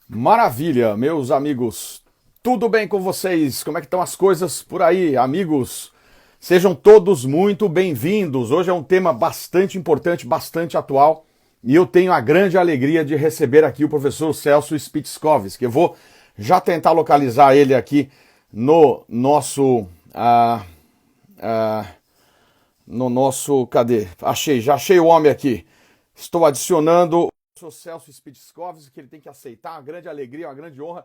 Maravilha, meus amigos. Tudo bem com vocês? Como é que estão as coisas por aí, amigos? Sejam todos muito bem-vindos. Hoje é um tema bastante importante, bastante atual, e eu tenho a grande alegria de receber aqui o professor Celso Spitzkovski. Eu vou já tentar localizar ele aqui no nosso ah, no nosso, cadê? Achei, já achei o homem aqui. Estou adicionando o professor Celso Spitzkovski, que ele tem que aceitar, uma grande alegria, uma grande honra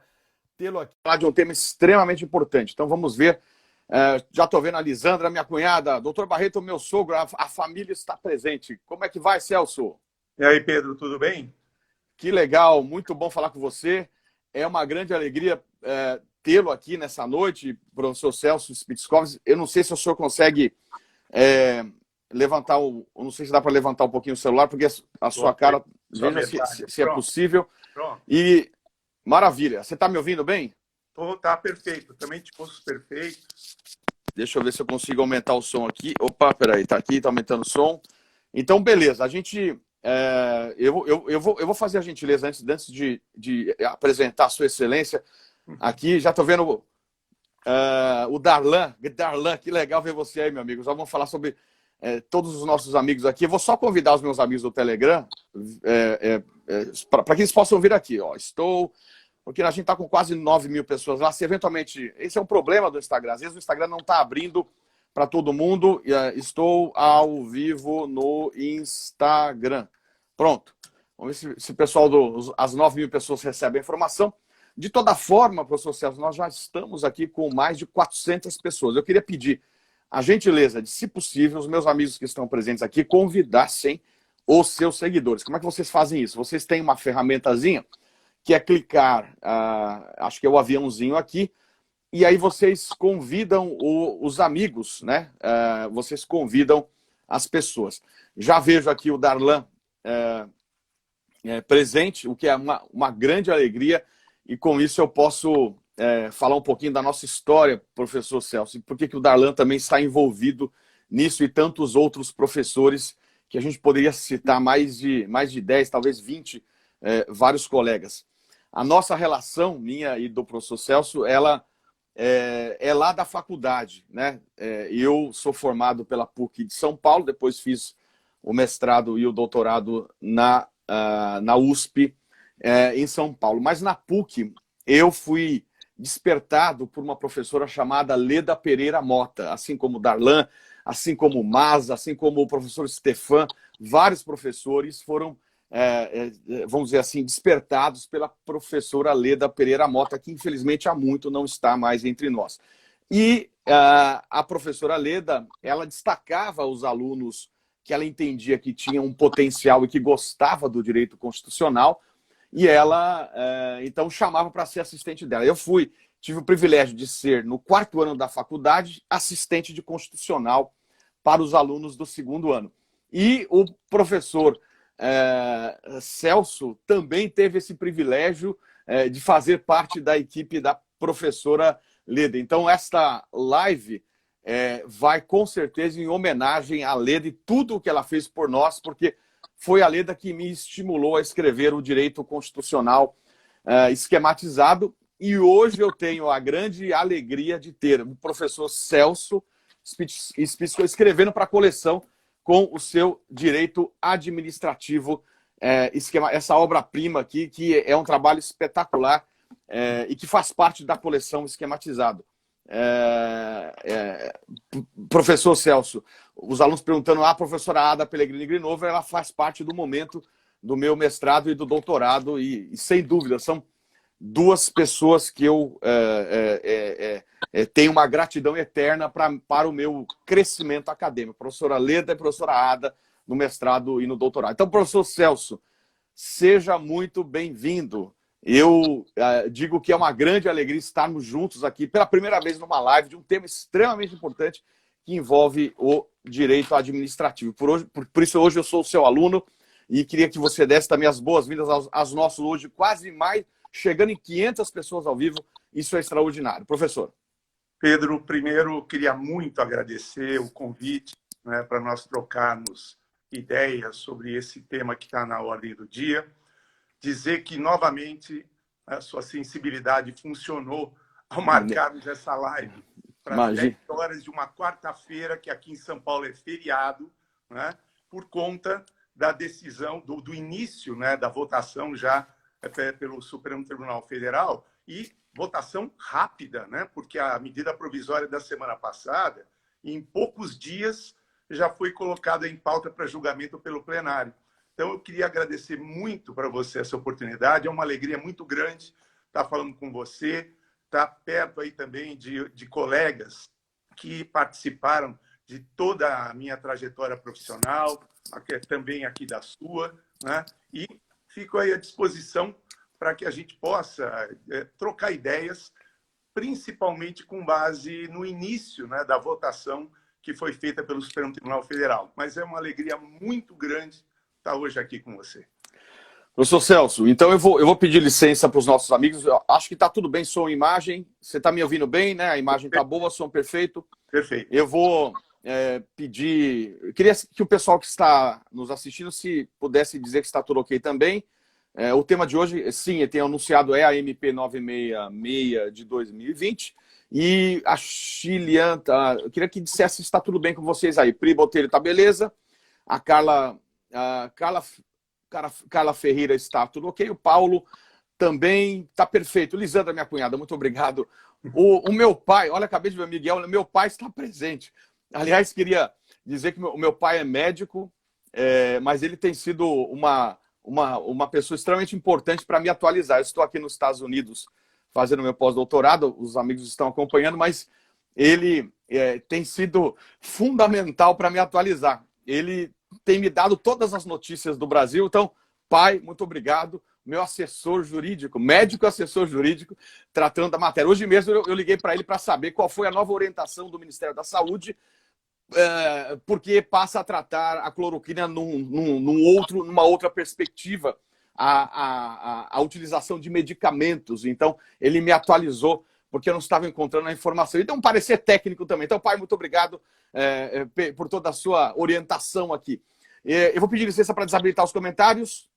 tê-lo aqui falar de um tema extremamente importante. Então vamos ver. Já estou vendo a Lisandra, minha cunhada, doutor Barreto, meu sogro, a família está presente. Como é que vai, Celso? E aí, Pedro, tudo bem? Que legal, muito bom falar com você. É uma grande alegria tê-lo aqui nessa noite, professor Celso Spitzkovski. Eu não sei se o senhor consegue levantar o. Eu não sei se dá para levantar um pouquinho o celular, porque a Estou sua cara, sua veja metade. se é Pronto, possível. pronto. E maravilha. Você está me ouvindo bem? Tá perfeito. Também te ouço perfeito. Deixa eu ver se eu consigo aumentar o som aqui. Opa, peraí, tá aqui, tá aumentando o som. Então, beleza. A gente. Eu vou fazer a gentileza antes de apresentar a Sua Excelência. Aqui, já estou vendo o Darlan. Darlan, que legal ver você aí, meu amigo. Já vamos falar sobre todos os nossos amigos aqui. Eu vou só convidar os meus amigos do Telegram para que eles possam vir aqui. Ó. Porque a gente está com quase 9 mil pessoas lá. Se eventualmente. Esse é um problema do Instagram. Às vezes o Instagram não está abrindo para todo mundo. Estou ao vivo no Instagram. Pronto. Vamos ver se o pessoal as 9 mil pessoas recebem a informação. De toda forma, professor Celso, nós já estamos aqui com mais de 400 pessoas. Eu queria pedir a gentileza de, se possível, os meus amigos que estão presentes aqui convidassem os seus seguidores. Como é que vocês fazem isso? Vocês têm uma ferramentazinha que é clicar, acho que é o aviãozinho aqui, e aí vocês convidam os amigos, né? Vocês convidam as pessoas. Já vejo aqui o Darlan presente, o que é uma grande alegria, e com isso eu posso falar um pouquinho da nossa história, professor Celso, e por que o Darlan também está envolvido nisso e tantos outros professores que a gente poderia citar mais de 10, talvez 20, vários colegas. A nossa relação, minha e do professor Celso, ela é lá da faculdade, né? Eu sou formado pela PUC de São Paulo, depois fiz o mestrado e o doutorado na USP, em São Paulo. Mas na PUC eu fui despertado por uma professora chamada Leda Pereira Mota, assim como Darlan, assim como o Mas, assim como o professor Stefan, vários professores foram, vamos dizer assim, despertados pela professora Leda Pereira Mota, que infelizmente há muito não está mais entre nós. E a professora Leda, ela destacava os alunos que ela entendia que tinham um potencial e que gostava do direito constitucional, e ela, então, chamava para ser assistente dela. Tive o privilégio de ser, no 4º ano da faculdade, assistente de constitucional para os alunos do 2º ano. E o professor Celso também teve esse privilégio de fazer parte da equipe da professora Leda. Então, esta live vai com certeza em homenagem à Leda e tudo o que ela fez por nós, porque foi a Leda que me estimulou a escrever o direito constitucional esquematizado. E hoje eu tenho a grande alegria de ter o professor Celso Spitzko escrevendo para a coleção com o seu direito administrativo, essa obra-prima aqui, que é um trabalho espetacular e que faz parte da coleção Esquematizado. Professor Celso, os alunos perguntando, a professora Ada Pellegrini Grinover, ela faz parte do momento do meu mestrado e do doutorado, e sem dúvida, são duas pessoas que eu tenho uma gratidão eterna para o meu crescimento acadêmico. Professora Leda e professora Ada, no mestrado e no doutorado. Então, professor Celso, seja muito bem-vindo. Eu digo que é uma grande alegria estarmos juntos aqui pela primeira vez numa live de um tema extremamente importante que envolve o direito administrativo. Por isso, hoje eu sou o seu aluno e queria que você desse também as boas-vindas aos nossos hoje quase mais, chegando em 500 pessoas ao vivo. Isso é extraordinário. Professor. Pedro, primeiro, queria muito agradecer o convite, né, para nós trocarmos ideias sobre esse tema que está na ordem do dia. Dizer que, novamente, a sua sensibilidade funcionou ao marcarmos essa live para as 10 horas de uma quarta-feira, que aqui em São Paulo é feriado, né, por conta da decisão, do início, né, da votação já pelo Supremo Tribunal Federal, e votação rápida, né, porque a medida provisória da semana passada, em poucos dias, já foi colocada em pauta para julgamento pelo plenário. Então, eu queria agradecer muito para você essa oportunidade. É uma alegria muito grande estar falando com você, estar perto aí também de colegas que participaram de toda a minha trajetória profissional, também aqui da sua, né? E fico aí à disposição para que a gente possa trocar ideias, principalmente com base no início, né, da votação que foi feita pelo Supremo Tribunal Federal. Mas é uma alegria muito grande estar hoje aqui com você. Professor Celso, então eu vou pedir licença para os nossos amigos. Eu acho que está tudo bem, som e imagem. Você está me ouvindo bem, né? A imagem está boa, som perfeito. Perfeito. Eu vou pedir... Eu queria que o pessoal que está nos assistindo, se pudesse dizer que está tudo ok também. O tema de hoje, sim, tem anunciado, é a MP 966 de 2020. E a Chilian, eu queria que dissesse se está tudo bem com vocês aí. Pri Botelho está beleza. A Carla Ferreira está tudo ok. O Paulo também está perfeito. Lisandra, minha cunhada, muito obrigado. O meu pai, olha, acabei de ver o Miguel, meu pai está presente. Aliás, queria dizer que o meu pai é médico, mas ele tem sido uma pessoa extremamente importante para me atualizar. Eu estou aqui nos Estados Unidos fazendo meu pós-doutorado, os amigos estão acompanhando, mas ele tem sido fundamental para me atualizar. Ele tem me dado todas as notícias do Brasil. Então, pai, muito obrigado. Meu assessor jurídico, médico assessor jurídico, tratando da matéria. Hoje mesmo eu liguei para ele para saber qual foi a nova orientação do Ministério da Saúde, porque passa a tratar a cloroquina numa outra perspectiva, a utilização de medicamentos. Então, ele me atualizou, porque eu não estava encontrando a informação. Então, um parecer técnico também. Então, pai, muito obrigado por toda a sua orientação aqui. Eu vou pedir licença para desabilitar os comentários,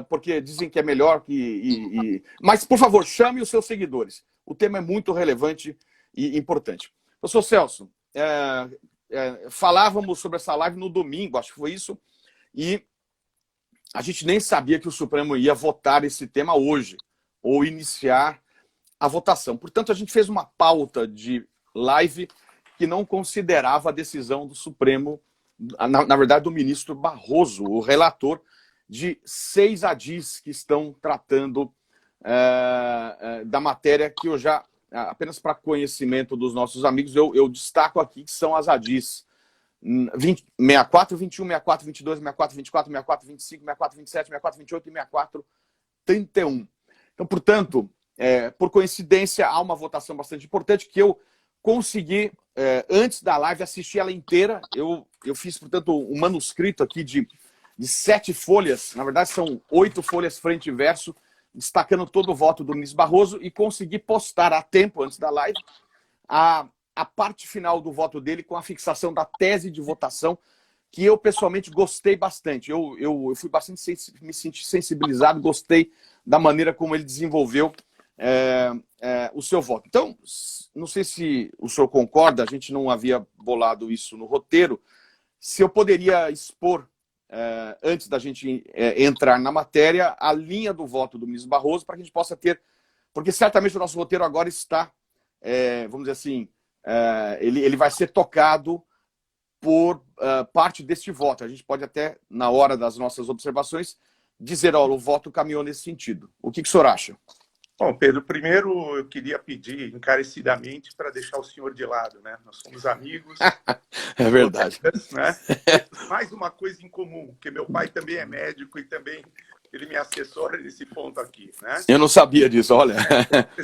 porque dizem que é melhor que... Mas, por favor, chame os seus seguidores. O tema é muito relevante e importante. Professor Celso, falávamos sobre essa live no domingo, acho que foi isso, e a gente nem sabia que o Supremo ia votar esse tema hoje, ou iniciar a votação. Portanto, a gente fez uma pauta de live que não considerava a decisão do Supremo, na verdade, do ministro Barroso, o relator de 6 ADIs que estão tratando da matéria que eu já, apenas para conhecimento dos nossos amigos, eu destaco aqui que são as ADIs 64, 21, 64, 22, 64, 24, 64, 25, 64, 27, 64, 28 e 64, 31. Então, portanto, por coincidência, há uma votação bastante importante que eu consegui, antes da live, assistir ela inteira. Eu fiz, portanto, um manuscrito aqui de 7 folhas, na verdade são 8 folhas frente e verso, destacando todo o voto do ministro Barroso, e consegui postar a tempo, antes da live, a parte final do voto dele com a fixação da tese de votação, que eu pessoalmente gostei bastante. Eu fui bastante, me senti sensibilizado, gostei da maneira como ele desenvolveu o seu voto. Então, não sei se o senhor concorda, a gente não havia bolado isso no roteiro, se eu poderia expor, antes da gente entrar na matéria, a linha do voto do ministro Barroso, para que a gente possa ter, porque certamente o nosso roteiro agora está, vamos dizer assim, ele vai ser tocado por parte deste voto. A gente pode até, na hora das nossas observações, dizer, olha, o voto caminhou nesse sentido. O que o senhor acha? Bom, Pedro, primeiro eu queria pedir encarecidamente para deixar o senhor de lado, né? Nós somos amigos. É verdade. Né? Mais uma coisa em comum, porque meu pai também é médico e também ele me assessora nesse ponto aqui, né? Eu não sabia disso, olha.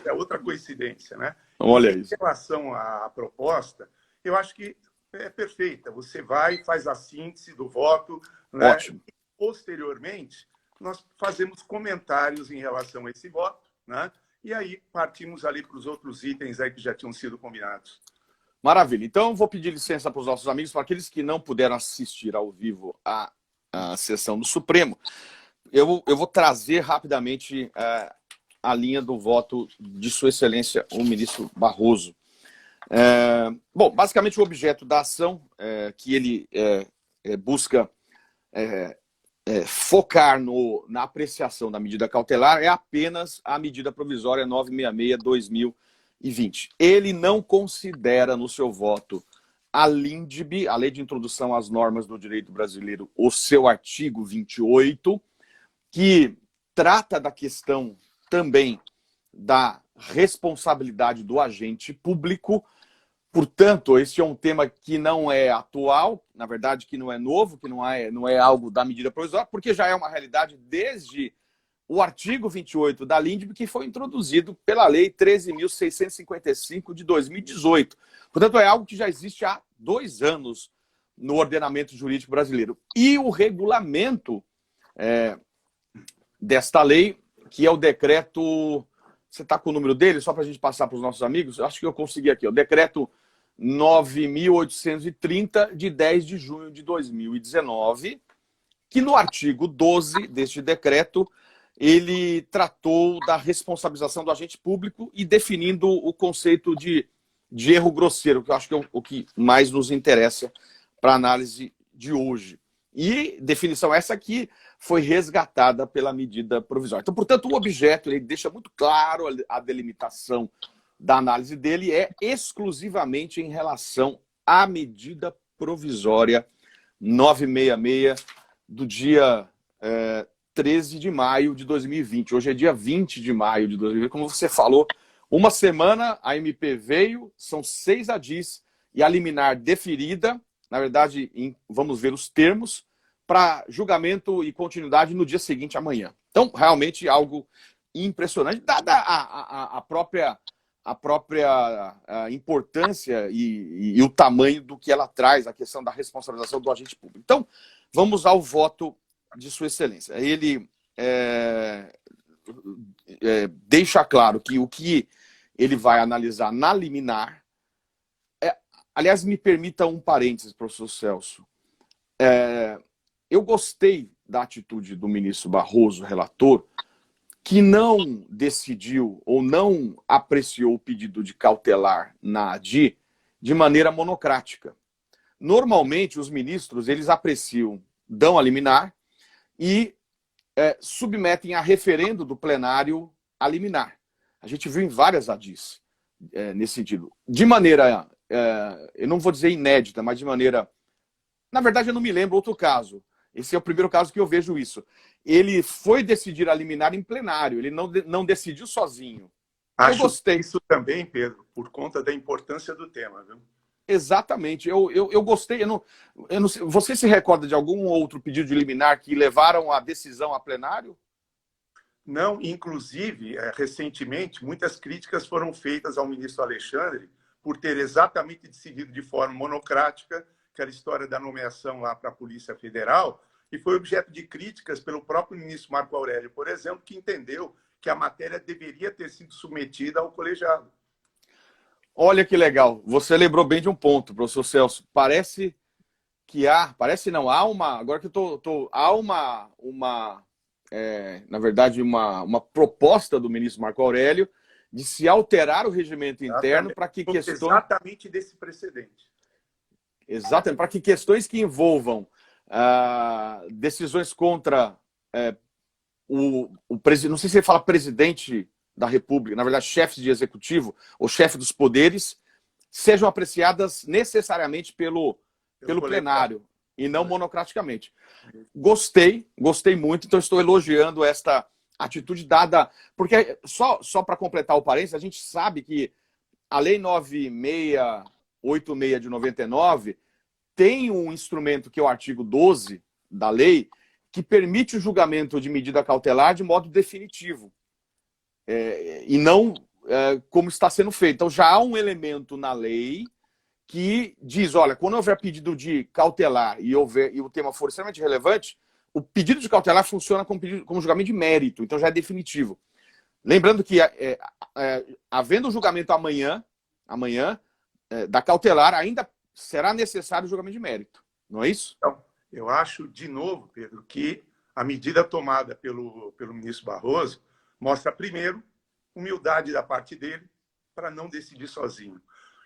É outra coincidência, né? Olha isso. Em relação à proposta, eu acho que é perfeita. Você vai, faz a síntese do voto, né? Ótimo. E, posteriormente, nós fazemos comentários em relação a esse voto, né? E aí partimos ali para os outros itens aí que já tinham sido combinados. Maravilha. Então, vou pedir licença para os nossos amigos, para aqueles que não puderam assistir ao vivo a sessão do Supremo. Eu vou trazer rapidamente a linha do voto de Sua Excelência, o ministro Barroso. Bom, basicamente o objeto da ação que ele busca focar na apreciação da medida cautelar é apenas a medida provisória 966/2020. Ele não considera no seu voto a LINDB, a Lei de Introdução às Normas do Direito Brasileiro, o seu artigo 28, que trata da questão também da responsabilidade do agente público. Portanto, esse é um tema que não é atual, na verdade, que não é novo, que não é algo da medida provisória, porque já é uma realidade desde o artigo 28 da LINDB, que foi introduzido pela Lei 13.655 de 2018. Portanto, é algo que já existe há 2 anos no ordenamento jurídico brasileiro. E o regulamento desta lei, que é o decreto... Você está com o número dele, só para a gente passar para os nossos amigos? Acho que eu consegui aqui. O decreto 9.830, de 10 de junho de 2019, que no artigo 12 deste decreto, ele tratou da responsabilização do agente público e definindo o conceito de erro grosseiro, que eu acho que é o que mais nos interessa para a análise de hoje. E definição essa que foi resgatada pela medida provisória. Então, portanto, o objeto, ele deixa muito claro a delimitação da análise dele, é exclusivamente em relação à medida provisória 966 do dia 13 de maio de 2020. Hoje é dia 20 de maio de 2020. Como você falou, uma semana a MP veio, são 6 ADIs e a liminar deferida, na verdade, vamos ver os termos, para julgamento e continuidade no dia seguinte, amanhã. Então, realmente, algo impressionante, dada a própria importância e o tamanho do que ela traz, a questão da responsabilização do agente público. Então, vamos ao voto de Sua Excelência. Ele deixa claro que o que ele vai analisar na liminar... aliás, me permita um parênteses, professor Celso. Eu gostei da atitude do ministro Barroso, relator, que não decidiu ou não apreciou o pedido de cautelar na ADI de maneira monocrática. Normalmente, os ministros, eles apreciam, dão a liminar e submetem a referendo do plenário a liminar. A gente viu em várias ADIs nesse sentido. De maneira, eu não vou dizer inédita, mas de maneira... Na verdade, eu não me lembro outro caso. Esse é o primeiro caso que eu vejo isso. Ele foi decidir a liminar em plenário, ele não decidiu sozinho. Acho eu gostei isso também, Pedro, por conta da importância do tema, viu? Exatamente. Eu gostei. Você se recorda de algum outro pedido de liminar que levaram a decisão a plenário? Não, inclusive, recentemente, muitas críticas foram feitas ao ministro Alexandre por ter exatamente decidido de forma monocrática aquela história da nomeação lá para a Polícia Federal, e foi objeto de críticas pelo próprio ministro Marco Aurélio, por exemplo, que entendeu que a matéria deveria ter sido submetida ao colegiado. Olha que legal. Você lembrou bem de um ponto, professor Celso. Parece não, há uma... Agora que há na verdade, uma proposta do ministro Marco Aurélio de se alterar o regimento interno para que questões... Exatamente desse precedente. Exatamente, para que questões que envolvam decisões contra o presidente, não sei se ele fala presidente da República, na verdade, chefe de executivo ou chefe dos poderes, sejam apreciadas necessariamente pelo plenário e não monocraticamente. Gostei muito, então estou elogiando esta atitude dada, porque só para completar o parênteses, a gente sabe que a Lei 9686 de 99 tem um instrumento que é o artigo 12 da lei, que permite o julgamento de medida cautelar de modo definitivo. E não como está sendo feito. Então já há um elemento na lei que diz, olha, quando houver pedido de cautelar e o tema for extremamente relevante, o pedido de cautelar funciona como julgamento de mérito, então já é definitivo. Lembrando que, havendo o julgamento amanhã da cautelar, ainda será necessário o julgamento de mérito, não é isso? Então, eu acho, de novo, Pedro, que a medida tomada pelo ministro Barroso Mostra, primeiro, humildade da parte dele para não decidir sozinho.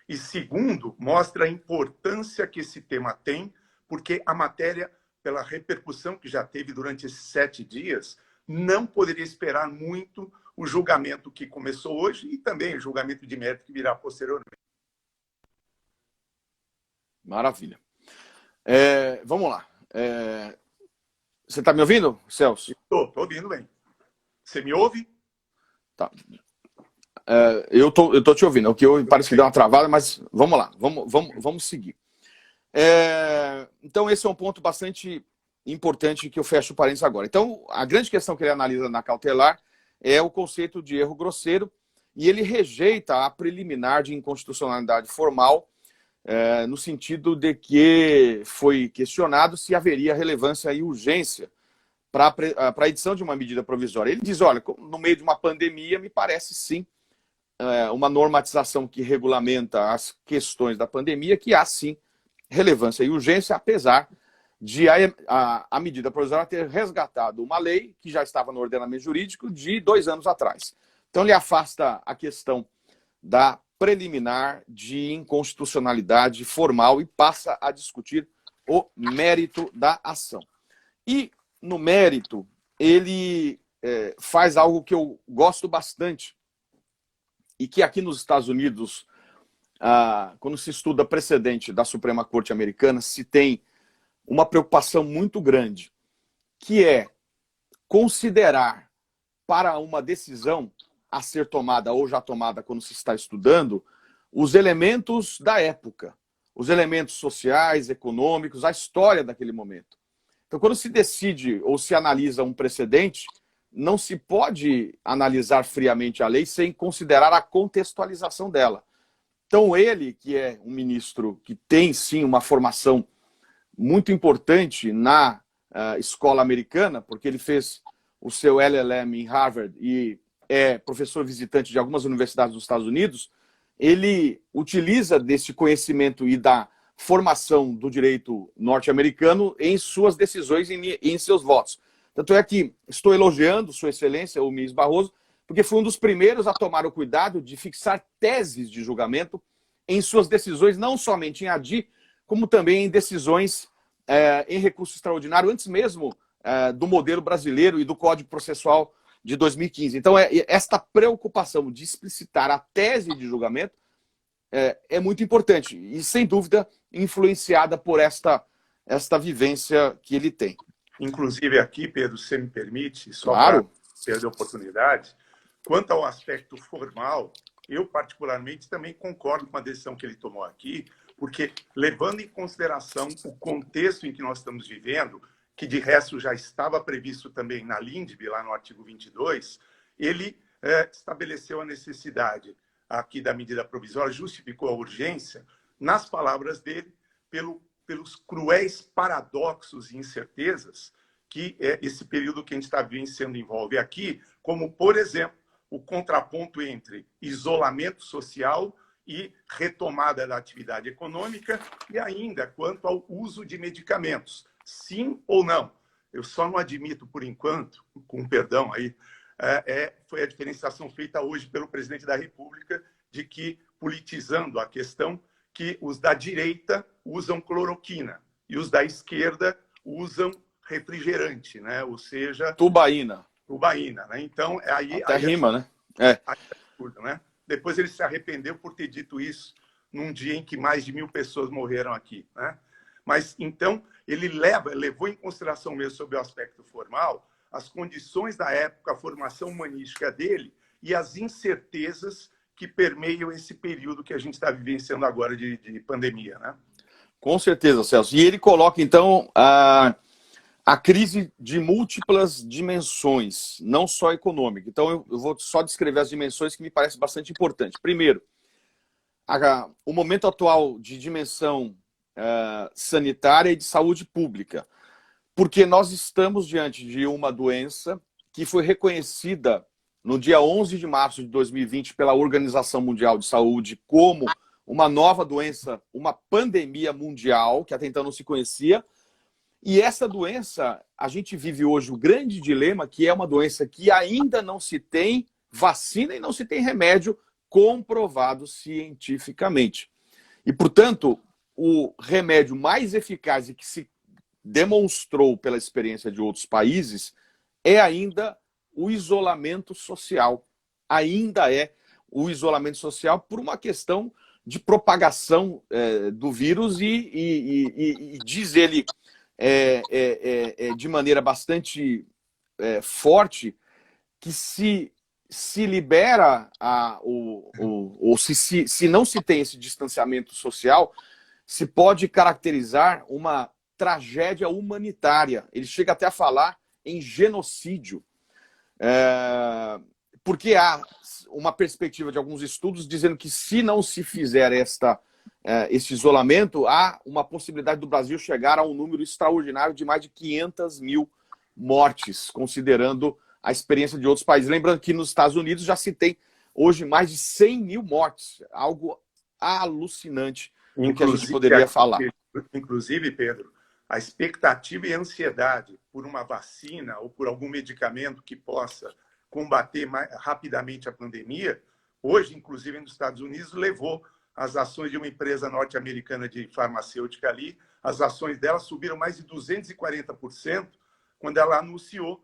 E, segundo, mostra a importância que esse tema tem, porque a matéria, pela repercussão que já teve durante esses 7 dias, não poderia esperar muito o julgamento que começou hoje e também o julgamento de mérito que virá posteriormente. Maravilha. Vamos lá. Você está me ouvindo, Celso? Estou ouvindo bem. Você me ouve? Tá. Eu tô te ouvindo. O que parece que deu uma travada, mas vamos lá. Vamos seguir. Então, esse é um ponto bastante importante que eu fecho o parênteses agora. Então, a grande questão que ele analisa na cautelar é o conceito de erro grosseiro, e ele rejeita a preliminar de inconstitucionalidade formal, no sentido de que foi questionado se haveria relevância e urgência para a edição de uma medida provisória. Ele diz, olha, no meio de uma pandemia, me parece sim uma normatização que regulamenta as questões da pandemia, que há sim relevância e urgência, apesar de a medida provisória ter resgatado uma lei que já estava no ordenamento jurídico de 2 anos atrás. Então, ele afasta a questão da preliminar de inconstitucionalidade formal e passa a discutir o mérito da ação. E, no mérito, ele faz algo que eu gosto bastante e que aqui nos Estados Unidos, quando se estuda precedente da Suprema Corte Americana, se tem uma preocupação muito grande, que é considerar para uma decisão a ser tomada ou já tomada quando se está estudando, os elementos da época, os elementos sociais, econômicos, a história daquele momento. Então, quando se decide ou se analisa um precedente, não se pode analisar friamente a lei sem considerar a contextualização dela. Então, ele, que é um ministro que tem, sim, uma formação muito importante na escola americana, porque ele fez o seu LLM em Harvard e é professor visitante de algumas universidades dos Estados Unidos, ele utiliza desse conhecimento e da formação do direito norte-americano em suas decisões e em seus votos. Tanto é que estou elogiando Sua Excelência, o ministro Barroso, porque foi um dos primeiros a tomar o cuidado de fixar teses de julgamento em suas decisões, não somente em ADI, como também em decisões em recurso extraordinário, antes mesmo do modelo brasileiro e do Código Processual de 2015. Então, esta preocupação de explicitar a tese de julgamento é muito importante e, sem dúvida, influenciada por esta vivência que ele tem. Inclusive aqui, Pedro, se me permite, só claro, para perder a oportunidade, quanto ao aspecto formal, eu particularmente também concordo com a decisão que ele tomou aqui, porque levando em consideração o contexto em que nós estamos vivendo, que de resto já estava previsto também na LINDB, lá no artigo 22, ele estabeleceu a necessidade aqui da medida provisória, justificou a urgência, nas palavras dele, pelos cruéis paradoxos e incertezas que esse período que a gente está vivenciando envolve aqui, como, por exemplo, o contraponto entre isolamento social e retomada da atividade econômica, e ainda quanto ao uso de medicamentos. Sim ou não? Eu só não admito, por enquanto, com perdão aí, foi a diferenciação feita hoje pelo presidente da República de que, politizando a questão, que os da direita usam cloroquina e os da esquerda usam refrigerante, né? Ou seja... Tubaína, né? Então, até rima, né? Aí é absurdo, né? Depois ele se arrependeu por ter dito isso num dia em que mais de 1000 pessoas morreram aqui, né? Mas, então, ele levou em consideração mesmo sobre o aspecto formal as condições da época, a formação humanística dele e as incertezas que permeiam esse período que a gente está vivenciando agora de pandemia, né? Com certeza, Celso. E ele coloca, então, a crise de múltiplas dimensões, não só econômica. Então, eu vou só descrever as dimensões que me parece bastante importante. Primeiro, o momento atual de dimensão sanitária e de saúde pública, porque nós estamos diante de uma doença que foi reconhecida no dia 11 de março de 2020 pela Organização Mundial de Saúde como uma nova doença, uma pandemia mundial, que até então não se conhecia, E essa doença, a gente vive hoje o grande dilema, que é uma doença que ainda não se tem vacina e não se tem remédio comprovado cientificamente. E, portanto, o remédio mais eficaz e que se demonstrou pela experiência de outros países é ainda o isolamento social. Ainda é o isolamento social por uma questão de propagação do vírus e diz ele de maneira bastante forte que se libera ou se não se tem esse distanciamento social, se pode caracterizar uma tragédia humanitária. Ele chega até a falar em genocídio. Porque há uma perspectiva de alguns estudos dizendo que se não se fizer esse isolamento, há uma possibilidade do Brasil chegar a um número extraordinário de mais de 500 mil mortes, considerando a experiência de outros países. Lembrando que nos Estados Unidos já se tem hoje mais de 100 mil mortes, algo alucinante do que a gente poderia falar. Inclusive, Pedro, a expectativa e a ansiedade por uma vacina ou por algum medicamento que possa combater mais rapidamente a pandemia, hoje, inclusive nos Estados Unidos, levou as ações de uma empresa norte-americana de farmacêutica ali, as ações dela subiram mais de 240% quando ela anunciou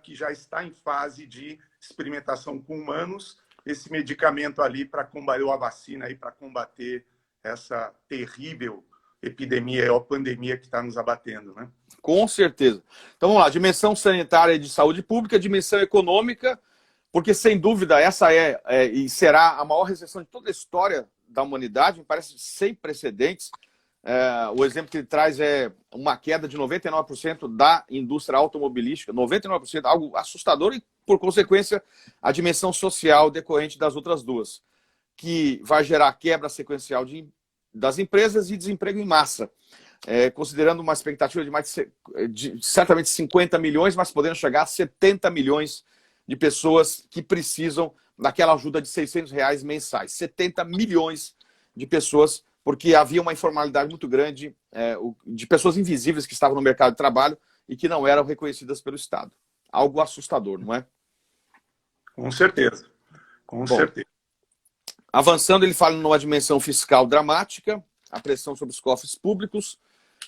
que já está em fase de experimentação com humanos, esse medicamento ali para combater, ou a vacina aí para combater essa terrível epidemia ou pandemia que está nos abatendo, né? Com certeza. Então vamos lá, dimensão sanitária e de saúde pública, dimensão econômica, porque sem dúvida essa e será a maior recessão de toda a história da humanidade, me parece sem precedentes. O exemplo que ele traz é uma queda de 99% da indústria automobilística, 99%, algo assustador e, por consequência, a dimensão social decorrente das outras duas, que vai gerar quebra sequencial das empresas e desemprego em massa, considerando uma expectativa de certamente 50 milhões, mas podendo chegar a 70 milhões de pessoas que precisam daquela ajuda de R$600 mensais. 70 milhões de pessoas, porque havia uma informalidade muito grande de pessoas invisíveis que estavam no mercado de trabalho e que não eram reconhecidas pelo Estado. Algo assustador, não é? Com certeza. Com certeza. Avançando, ele fala numa dimensão fiscal dramática, a pressão sobre os cofres públicos,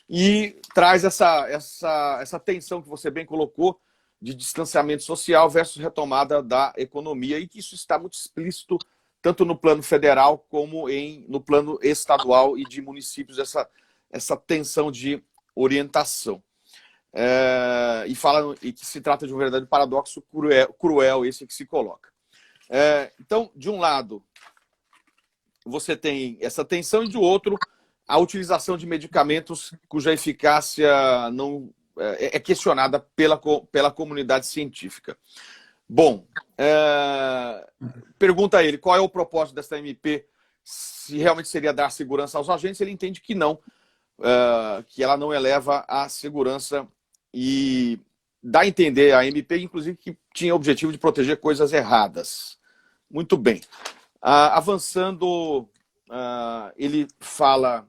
e traz essa tensão que você bem colocou de distanciamento social versus retomada da economia, e que isso está muito explícito tanto no plano federal como no plano estadual e de municípios, essa tensão de orientação. E que se trata de um verdadeiro paradoxo cruel esse que se coloca. Então, de um lado, você tem essa tensão e, de outro, a utilização de medicamentos cuja eficácia não é questionada pela comunidade científica. Bom, pergunta a ele qual é o propósito dessa MP, se realmente seria dar segurança aos agentes. Ele entende que não, que ela não eleva a segurança e dá a entender a MP, inclusive, que tinha o objetivo de proteger coisas erradas. Muito bem. Avançando, ele fala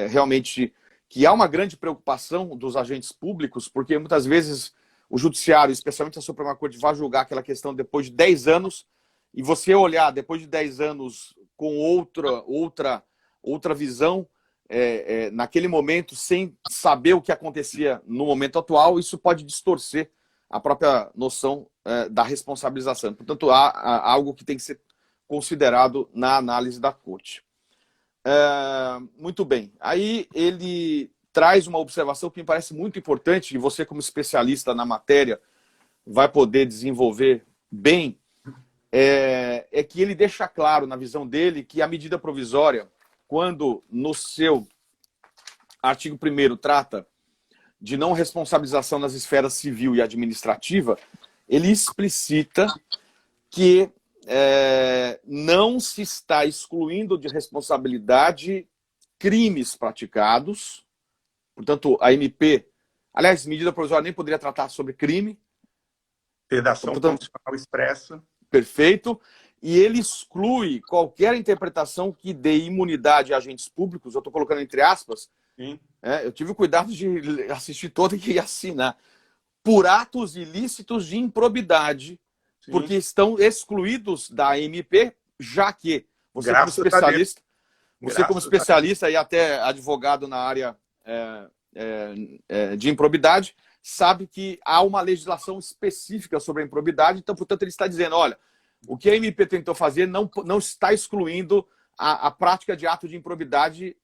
realmente que há uma grande preocupação dos agentes públicos, porque muitas vezes o judiciário, especialmente a Suprema Corte, vai julgar aquela questão depois de 10 anos, e você olhar depois de 10 anos com outra visão, naquele momento, sem saber o que acontecia no momento atual, isso pode distorcer a própria noção da responsabilização. Portanto, há algo que tem que ser considerado na análise da Corte. Muito bem. Aí ele traz uma observação que me parece muito importante, e você, como especialista na matéria, vai poder desenvolver bem, é que ele deixa claro, na visão dele, que a medida provisória, quando no seu artigo 1º trata de não responsabilização nas esferas civil e administrativa, ele explicita que não se está excluindo de responsabilidade crimes praticados. Portanto, a MP, aliás, medida provisória nem poderia tratar sobre crime. Redação constitucional expressa. Perfeito. E ele exclui qualquer interpretação que dê imunidade a agentes públicos, eu estou colocando entre aspas, sim, eu tive o cuidado de assistir todo e assinar, por atos ilícitos de improbidade, sim, porque estão excluídos da MP, já que você como especialista e até advogado na área de improbidade, sabe que há uma legislação específica sobre a improbidade, então, portanto, ele está dizendo, olha, o que a MP tentou fazer não está excluindo a prática de ato de improbidade,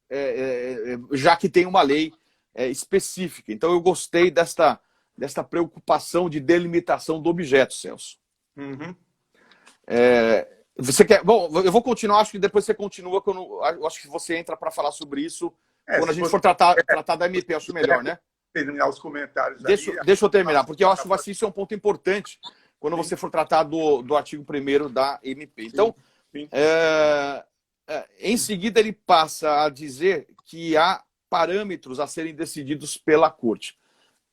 já que tem uma lei específica. Então, eu gostei desta preocupação de delimitação do objeto, Celso. Uhum. Você quer? Bom, eu vou continuar, acho que depois você continua, eu acho que você entra para falar sobre isso quando a gente for tratar da MP, acho melhor, né? Terminar os comentários. Deixa eu terminar, porque eu acho que isso é um ponto importante quando você for tratar do artigo 1º da MP. Então, em seguida, ele passa a dizer que há parâmetros a serem decididos pela Corte.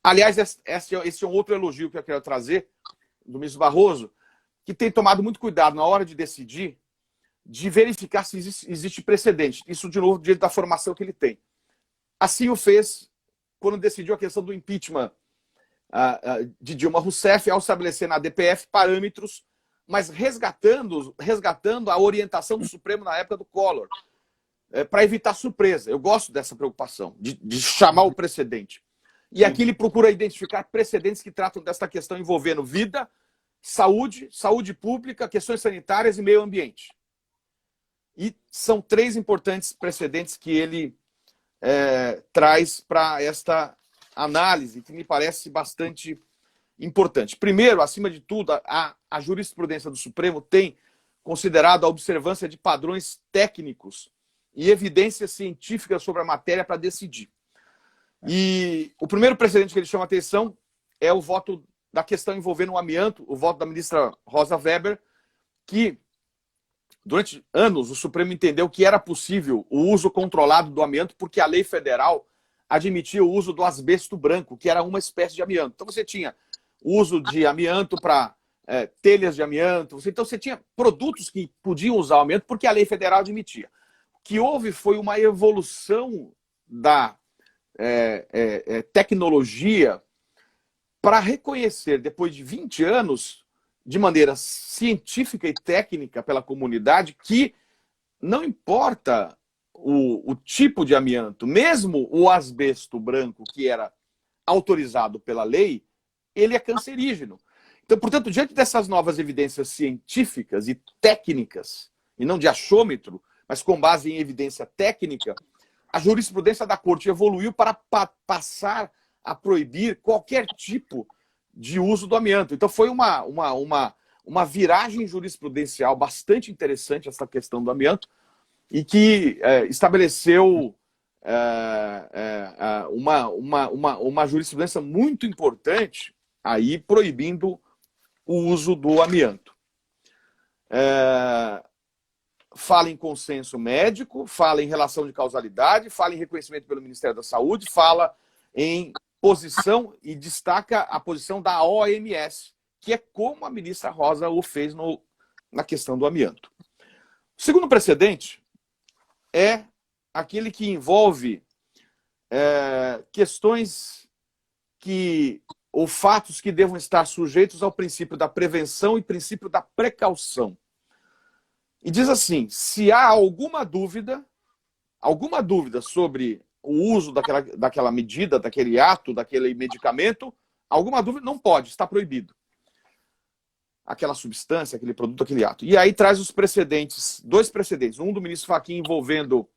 Aliás, esse é um outro elogio que eu quero trazer do ministro Barroso, que tem tomado muito cuidado na hora de decidir, de verificar se existe precedente. Isso, de novo, diante da formação que ele tem. Assim o fez quando decidiu a questão do impeachment de Dilma Rousseff, ao estabelecer na DPF parâmetros, mas resgatando a orientação do Supremo na época do Collor, para evitar surpresa. Eu gosto dessa preocupação, de chamar o precedente. E aqui ele procura identificar precedentes que tratam desta questão envolvendo vida, saúde pública, questões sanitárias e meio ambiente. E são 3 importantes precedentes que ele traz para esta análise, que me parece bastante importante. Primeiro, acima de tudo, a jurisprudência do Supremo tem considerado a observância de padrões técnicos e evidências científicas sobre a matéria para decidir. E o primeiro precedente que ele chama a atenção é o voto da questão envolvendo o amianto, o voto da ministra Rosa Weber, que durante anos o Supremo entendeu que era possível o uso controlado do amianto porque a lei federal admitia o uso do asbesto branco, que era uma espécie de amianto. Então você tinha o uso de amianto para telhas de amianto, então você tinha produtos que podiam usar o amianto porque a lei federal admitia. O que houve foi uma evolução da tecnologia para reconhecer, depois de 20 anos, de maneira científica e técnica pela comunidade, que não importa o tipo de amianto, mesmo o asbesto branco, que era autorizado pela lei, ele é cancerígeno. Então, portanto, diante dessas novas evidências científicas e técnicas, e não de achômetro, mas com base em evidência técnica, a jurisprudência da Corte evoluiu para passar a proibir qualquer tipo de uso do amianto. Então foi uma viragem jurisprudencial bastante interessante essa questão do amianto e que estabeleceu uma jurisprudência muito importante aí proibindo o uso do amianto. Fala em consenso médico, fala em relação de causalidade, fala em reconhecimento pelo Ministério da Saúde, fala em posição e destaca a posição da OMS, que é como a ministra Rosa o fez na questão do amianto. O segundo precedente é aquele que envolve questões ou fatos que devam estar sujeitos ao princípio da prevenção e princípio da precaução. E diz assim, se há alguma dúvida sobre o uso daquela medida, daquele ato, daquele medicamento, alguma dúvida não pode, está proibido. Aquela substância, aquele produto, aquele ato. E aí traz os precedentes, 2 precedentes. Um do ministro Fachin envolvendo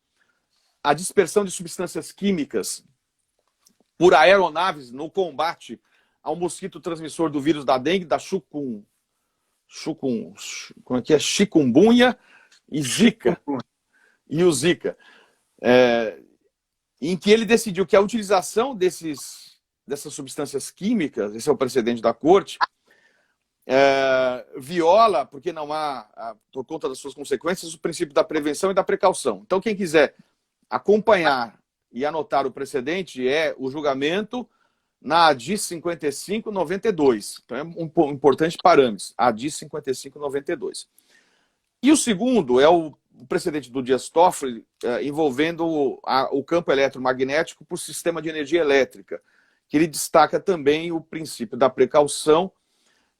a dispersão de substâncias químicas por aeronaves no combate ao mosquito transmissor do vírus da dengue, da chikungunya e Zika. E o Zika. Em que ele decidiu que a utilização dessas substâncias químicas, esse é o precedente da Corte, viola, porque não há, por conta das suas consequências, o princípio da prevenção e da precaução. Então, quem quiser acompanhar e anotar o precedente é o julgamento na ADI 5592. Então, é um importante parâmetro, ADI 5592. E o segundo é o o precedente do Dias Toffoli envolvendo o campo eletromagnético por sistema de energia elétrica, que ele destaca também o princípio da precaução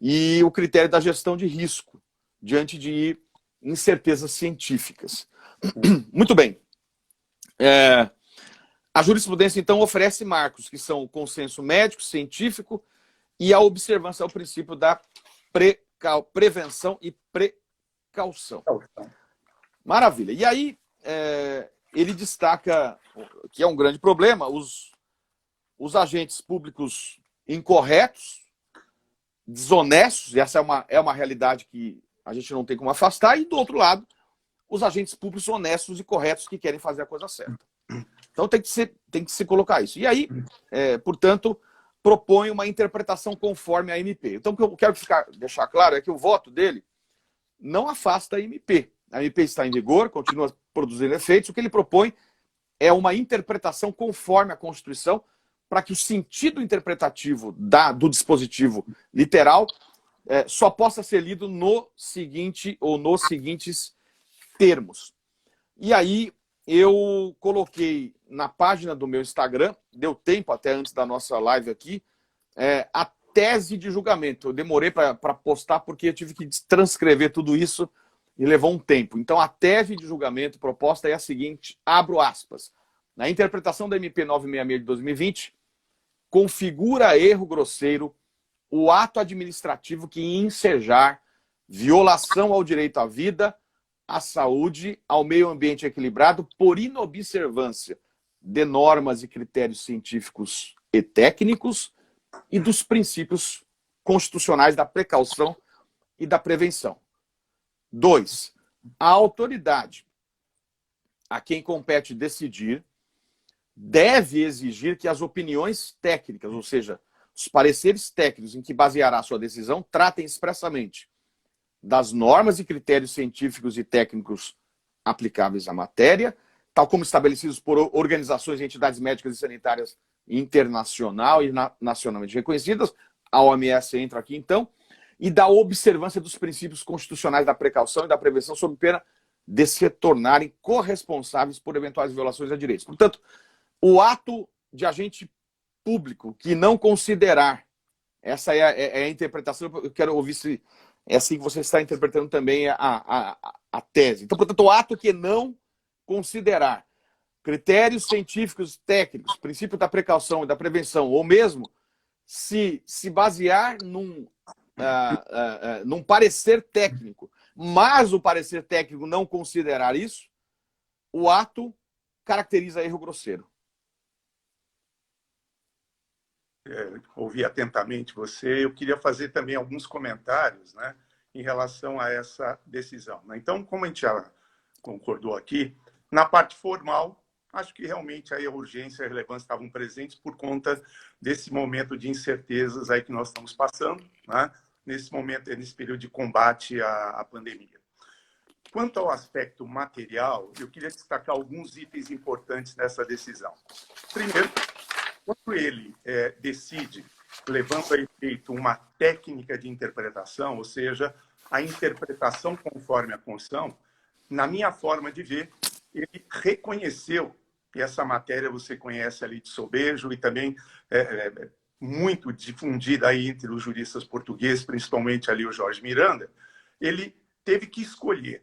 e o critério da gestão de risco diante de incertezas científicas. Muito bem. A jurisprudência, então, oferece marcos que são o consenso médico, científico e a observância ao princípio da prevenção e precaução. Maravilha. E aí, ele destaca que é um grande problema os agentes públicos incorretos, desonestos, e essa é uma realidade que a gente não tem como afastar, e do outro lado, os agentes públicos honestos e corretos que querem fazer a coisa certa. Então tem que se colocar isso. E aí, portanto, propõe uma interpretação conforme a MP. Então o que eu quero deixar claro é que o voto dele não afasta a MP. A MP está em vigor, continua produzindo efeitos. O que ele propõe é uma interpretação conforme a Constituição, para que o sentido interpretativo do dispositivo literal só possa ser lido no seguinte ou nos seguintes termos. E aí eu coloquei na página do meu Instagram, deu tempo até antes da nossa live aqui, a tese de julgamento. Eu demorei para postar porque eu tive que transcrever tudo isso e levou um tempo. Então, a tese de julgamento proposta é a seguinte, abro aspas. Na interpretação da MP 966 de 2020, configura erro grosseiro o ato administrativo que ensejar violação ao direito à vida, à saúde, ao meio ambiente equilibrado por inobservância de normas e critérios científicos e técnicos e dos princípios constitucionais da precaução e da prevenção. 2. A autoridade a quem compete decidir deve exigir que as opiniões técnicas, ou seja, os pareceres técnicos em que baseará sua decisão, tratem expressamente das normas e critérios científicos e técnicos aplicáveis à matéria, tal como estabelecidos por organizações e entidades médicas e sanitárias internacional e nacionalmente reconhecidas, a OMS entra aqui então, e da observância dos princípios constitucionais da precaução e da prevenção sob pena de se tornarem corresponsáveis por eventuais violações a direitos. Portanto, o ato de agente público que não considerar, essa é a interpretação, eu quero ouvir se é assim que você está interpretando também a tese. Então, portanto, o ato que não considerar critérios científicos técnicos, princípio da precaução e da prevenção, ou mesmo se basear num parecer técnico, mas o parecer técnico não considerar isso, o ato caracteriza erro grosseiro. Ouvi atentamente você. Eu queria fazer também alguns comentários, né, em relação a essa decisão. Então, como a gente já concordou aqui, na parte formal, acho que realmente aí a urgência e a relevância estavam presentes por conta desse momento de incertezas aí que nós estamos passando, né, nesse momento, nesse período de combate à pandemia. Quanto ao aspecto material, eu queria destacar alguns itens importantes nessa decisão. Primeiro, quando ele decide, levando a efeito uma técnica de interpretação, ou seja, a interpretação conforme a Constituição, na minha forma de ver, ele reconheceu, e essa matéria você conhece ali de sobejo e também muito difundida aí entre os juristas portugueses, principalmente ali o Jorge Miranda, ele teve que escolher,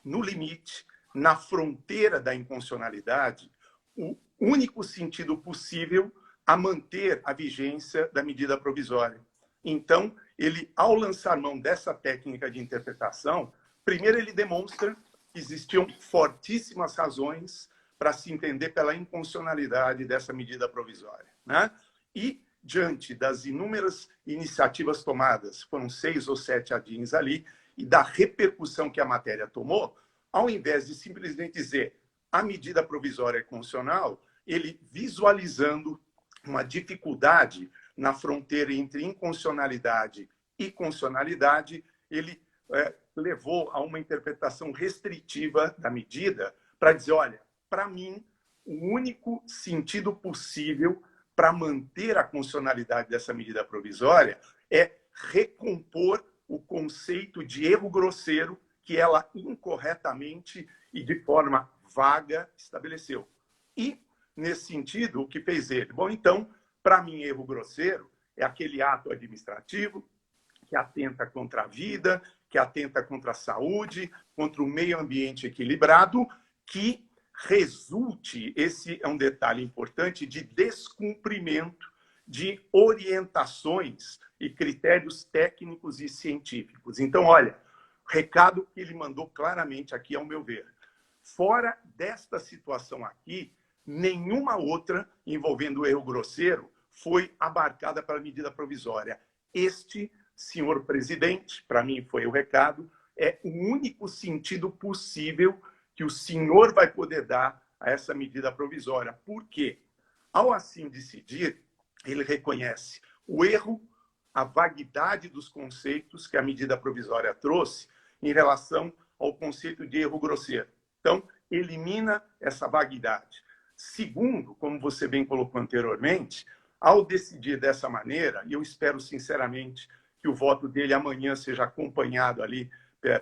no limite, na fronteira da inconstitucionalidade, o único sentido possível a manter a vigência da medida provisória. Então, ele, ao lançar mão dessa técnica de interpretação, primeiro ele demonstra que existiam fortíssimas razões para se entender pela inconstitucionalidade dessa medida provisória, né? E, diante das inúmeras iniciativas tomadas, foram 6 ou 7 adins ali, e da repercussão que a matéria tomou, ao invés de simplesmente dizer a medida provisória é constitucional, ele, visualizando uma dificuldade na fronteira entre inconstitucionalidade e constitucionalidade, ele levou a uma interpretação restritiva da medida para dizer, olha, para mim, o único sentido possível para manter a constitucionalidade dessa medida provisória é recompor o conceito de erro grosseiro que ela incorretamente e de forma vaga estabeleceu. E, nesse sentido, o que fez ele? Bom, então, para mim, erro grosseiro é aquele ato administrativo que atenta contra a vida, que atenta contra a saúde, contra o meio ambiente equilibrado, que resulte, esse é um detalhe importante, de descumprimento de orientações e critérios técnicos e científicos. Então, olha, o recado que ele mandou claramente aqui, ao meu ver. Fora desta situação aqui, nenhuma outra envolvendo o erro grosseiro foi abarcada pela medida provisória. Este, senhor presidente, para mim foi o recado, é o único sentido possível que o senhor vai poder dar a essa medida provisória. Por quê? Ao assim decidir, ele reconhece o erro, a vaguidade dos conceitos que a medida provisória trouxe em relação ao conceito de erro grosseiro. Então, elimina essa vaguidade. Segundo, como você bem colocou anteriormente, ao decidir dessa maneira, e eu espero sinceramente que o voto dele amanhã seja acompanhado ali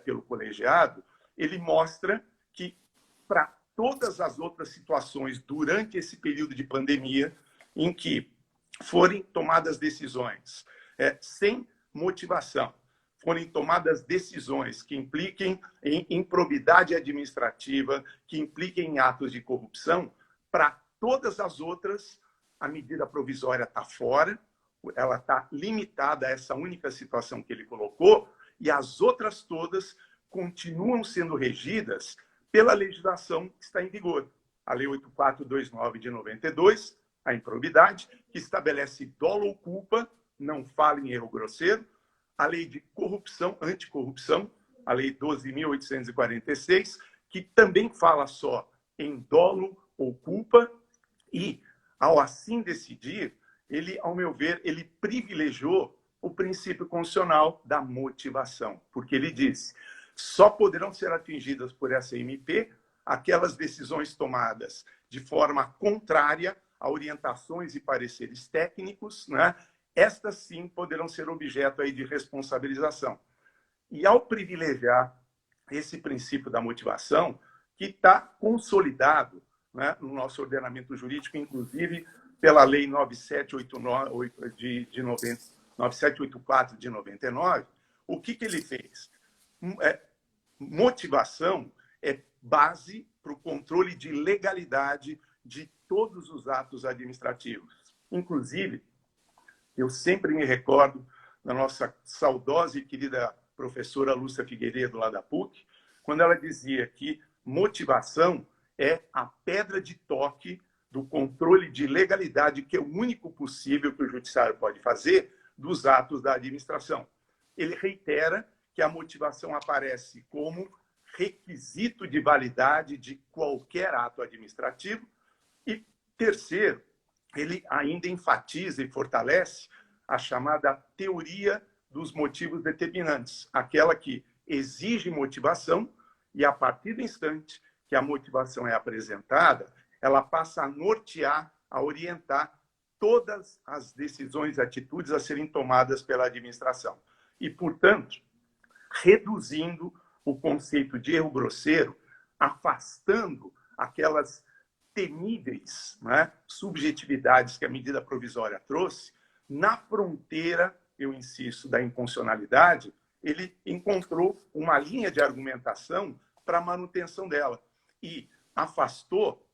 pelo colegiado, ele mostra que para todas as outras situações durante esse período de pandemia em que forem tomadas decisões sem motivação, forem tomadas decisões que impliquem em improbidade administrativa, que impliquem em atos de corrupção, para todas as outras, a medida provisória está fora, ela está limitada a essa única situação que ele colocou, e as outras todas continuam sendo regidas pela legislação que está em vigor. A Lei 8429 de 92, a improbidade, que estabelece dolo ou culpa, não fala em erro grosseiro, a Lei de corrupção, anticorrupção, a Lei 12.846, que também fala só em dolo ou culpa, e, ao assim decidir, ele, ao meu ver, ele privilegiou o princípio constitucional da motivação, porque ele disse: só poderão ser atingidas por essa MP aquelas decisões tomadas de forma contrária a orientações e pareceres técnicos, né? Estas sim poderão ser objeto aí de responsabilização. E ao privilegiar esse princípio da motivação, que está consolidado, né, no nosso ordenamento jurídico, inclusive pela Lei 9784 de 99, o que ele fez? Motivação é base para o controle de legalidade de todos os atos administrativos. Inclusive, eu sempre me recordo da nossa saudosa e querida professora Lúcia Figueiredo, lá da PUC, quando ela dizia que motivação é a pedra de toque do controle de legalidade, que é o único possível que o judiciário pode fazer dos atos da administração. Ele reitera que a motivação aparece como requisito de validade de qualquer ato administrativo. E, terceiro, ele ainda enfatiza e fortalece a chamada teoria dos motivos determinantes, aquela que exige motivação e, a partir do instante que a motivação é apresentada, ela passa a nortear, a orientar todas as decisões e atitudes a serem tomadas pela administração. E, portanto, reduzindo o conceito de erro grosseiro, afastando aquelas temíveis, né, subjetividades que a medida provisória trouxe, na fronteira, eu insisto, da inconstitucionalidade, ele encontrou uma linha de argumentação para a manutenção dela e afastou,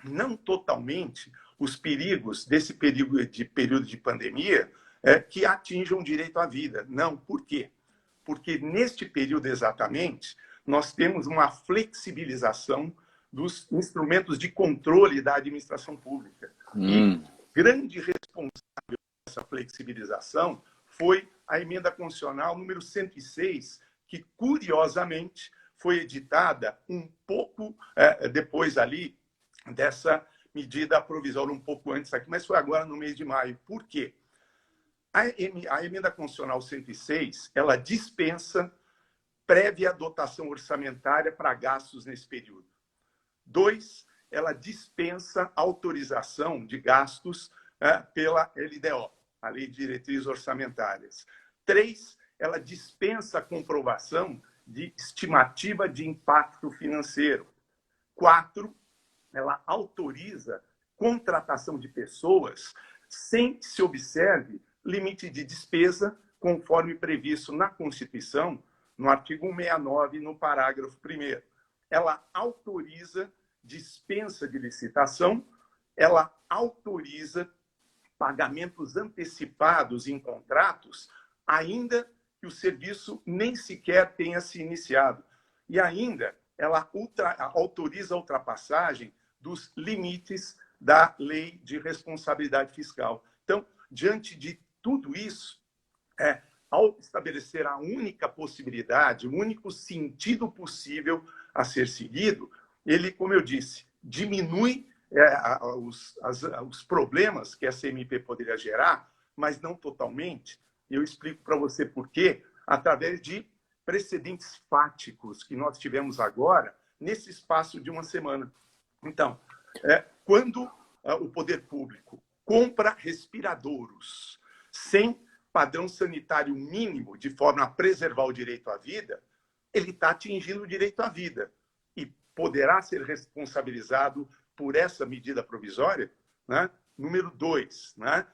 não totalmente, os perigos desse período de pandemia que atinjam o direito à vida. Não, por quê? Porque neste período exatamente, nós temos uma flexibilização dos instrumentos de controle da administração pública. E grande responsável dessa flexibilização foi a emenda constitucional número 106, que, curiosamente, foi editada um pouco depois ali dessa medida provisória, um pouco antes aqui, mas foi agora no mês de maio. Por quê? A emenda constitucional 106, ela dispensa prévia dotação orçamentária para gastos nesse período. 2, ela dispensa autorização de gastos pela LDO, a Lei de Diretrizes Orçamentárias. 3, ela dispensa a comprovação de estimativa de impacto financeiro. 4, ela autoriza contratação de pessoas sem que se observe limite de despesa, conforme previsto na Constituição, no artigo 169, no parágrafo 1º. Ela autoriza dispensa de licitação, ela autoriza pagamentos antecipados em contratos, ainda que o serviço nem sequer tenha se iniciado. E ainda, ela autoriza a ultrapassagem dos limites da Lei de Responsabilidade Fiscal. Então, diante de tudo isso, ao estabelecer a única possibilidade, o único sentido possível a ser seguido, ele, como eu disse, diminui os problemas que essa MP poderia gerar, mas não totalmente. Eu explico para você por quê, através de precedentes fáticos que nós tivemos agora, nesse espaço de uma semana. Então, quando o poder público compra respiradouros sem padrão sanitário mínimo, de forma a preservar o direito à vida, ele está atingindo o direito à vida e poderá ser responsabilizado por essa medida provisória. Né? Número 2, né?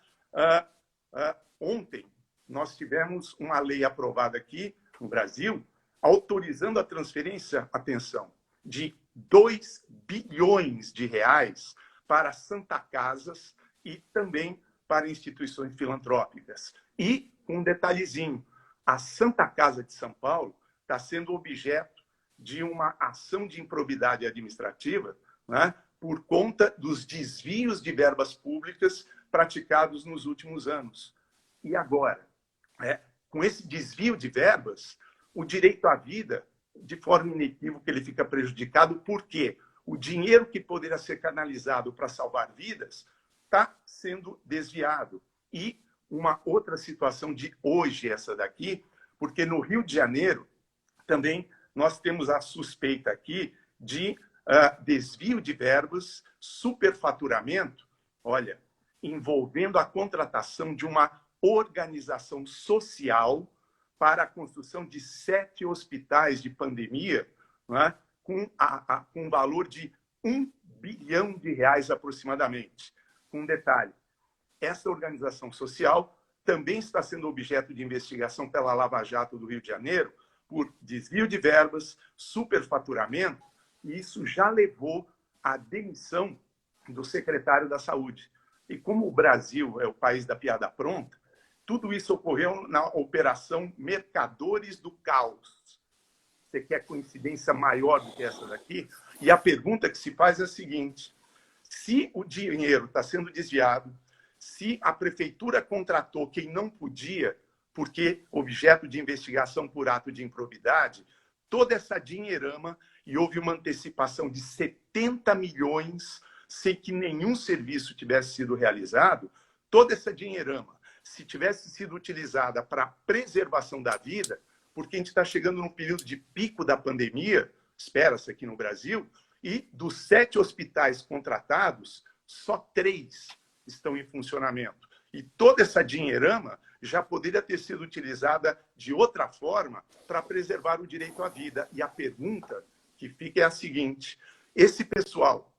Ontem nós tivemos uma lei aprovada aqui no Brasil autorizando a transferência, atenção, de 2 bilhões de reais para Santa Casas e também para instituições filantrópicas. E um detalhezinho, a Santa Casa de São Paulo está sendo objeto de uma ação de improbidade administrativa, né, por conta dos desvios de verbas públicas praticados nos últimos anos. E agora, com esse desvio de verbas, o direito à vida, de forma inequívoca, ele fica prejudicado, porque o dinheiro que poderia ser canalizado para salvar vidas está sendo desviado. E uma outra situação de hoje, essa daqui, porque no Rio de Janeiro também nós temos a suspeita aqui de desvio de verbas, superfaturamento, olha, envolvendo a contratação de uma organização social para a construção de 7 hospitais de pandemia, né, com um valor de R$1 bilhão aproximadamente. Com um detalhe, essa organização social também está sendo objeto de investigação pela Lava Jato do Rio de Janeiro por desvio de verbas, superfaturamento, e isso já levou à demissão do secretário da Saúde. E como o Brasil é o país da piada pronta, tudo isso ocorreu na Operação Mercadores do Caos. Você quer coincidência maior do que essa daqui? E a pergunta que se faz é a seguinte: se o dinheiro está sendo desviado, se a prefeitura contratou quem não podia, porque objeto de investigação por ato de improbidade, toda essa dinheirama, e houve uma antecipação de 70 milhões sem que nenhum serviço tivesse sido realizado, toda essa dinheirama, se tivesse sido utilizada para a preservação da vida, porque a gente está chegando num período de pico da pandemia, espera-se aqui no Brasil, e dos 7 hospitais contratados, só 3 estão em funcionamento. E toda essa dinheirama já poderia ter sido utilizada de outra forma para preservar o direito à vida. E a pergunta que fica é a seguinte: esse pessoal,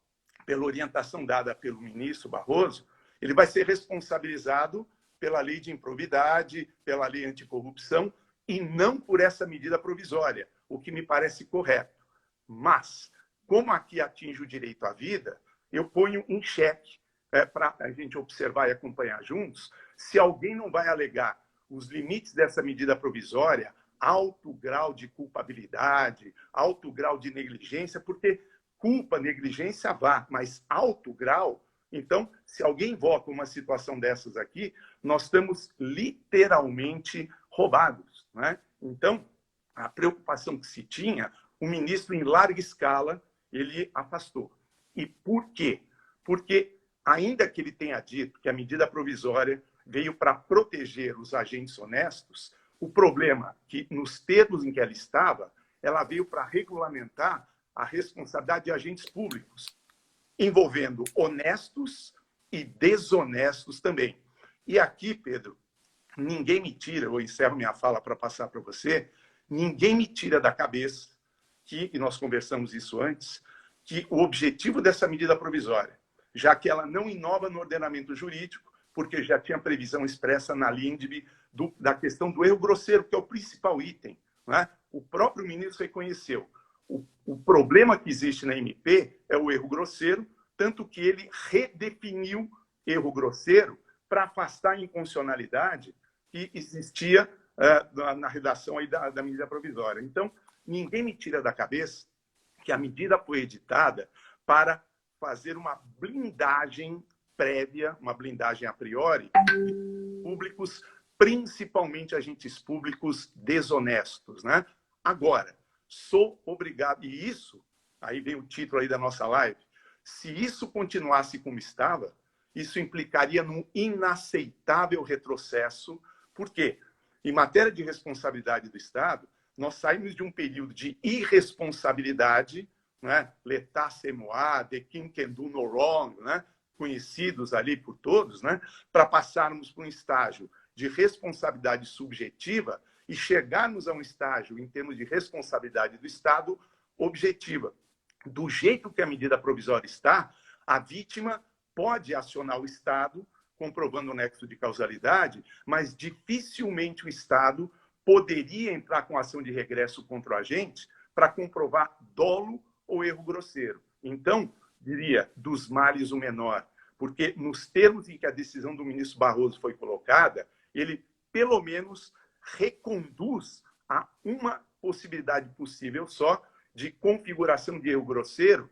pela orientação dada pelo ministro Barroso, ele vai ser responsabilizado pela lei de improbidade, pela lei anticorrupção, e não por essa medida provisória, o que me parece correto. Mas, como aqui atinge o direito à vida, eu ponho em xeque, para a gente observar e acompanhar juntos, se alguém não vai alegar os limites dessa medida provisória, alto grau de culpabilidade, alto grau de negligência, porque culpa, negligência vá, mas alto grau. Então, se alguém invoca uma situação dessas aqui, nós estamos literalmente roubados, né? Então, a preocupação que se tinha, o ministro, em larga escala, ele afastou. E por quê? Porque, ainda que ele tenha dito que a medida provisória veio para proteger os agentes honestos, o problema é que, nos termos em que ela estava, ela veio para regulamentar a responsabilidade de agentes públicos, envolvendo honestos e desonestos também. E aqui, Pedro, ninguém me tira, eu encerro minha fala para passar para você, ninguém me tira da cabeça que, e nós conversamos isso antes, que o objetivo dessa medida provisória, já que ela não inova no ordenamento jurídico, porque já tinha previsão expressa na LINDB da questão do erro grosseiro, que é o principal item, né? O próprio ministro reconheceu. O problema que existe na MP é o erro grosseiro, tanto que ele redefiniu erro grosseiro para afastar a inconstitucionalidade que existia na redação aí da medida provisória. Então, ninguém me tira da cabeça que a medida foi editada para fazer uma blindagem prévia, uma blindagem a priori, de públicos, principalmente agentes públicos desonestos, né? Agora, sou obrigado, e isso, aí vem o título aí da nossa live, se isso continuasse como estava, isso implicaria num inaceitável retrocesso, porque, em matéria de responsabilidade do Estado, nós saímos de um período de irresponsabilidade, né? L'état c'est moi, the king can do no wrong, né? Conhecidos ali por todos, né? Para passarmos para um estágio de responsabilidade subjetiva e chegarmos a um estágio, em termos de responsabilidade do Estado, objetiva. Do jeito que a medida provisória está, a vítima pode acionar o Estado, comprovando o nexo de causalidade, mas dificilmente o Estado poderia entrar com ação de regresso contra o agente para comprovar dolo ou erro grosseiro. Então, diria, dos males o menor, porque nos termos em que a decisão do ministro Barroso foi colocada, ele, pelo menos, reconduz a uma possibilidade possível só de configuração de erro grosseiro,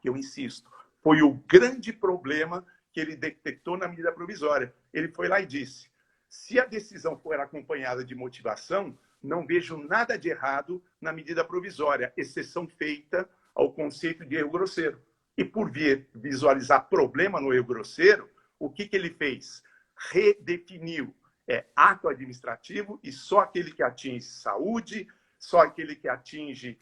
que eu insisto, foi o grande problema que ele detectou na medida provisória. Ele foi lá e disse, se a decisão for acompanhada de motivação, não vejo nada de errado na medida provisória, exceção feita ao conceito de erro grosseiro. E por visualizar problema no erro grosseiro, o que ele fez? Redefiniu. É ato administrativo e só aquele que atinge saúde, só aquele que atinge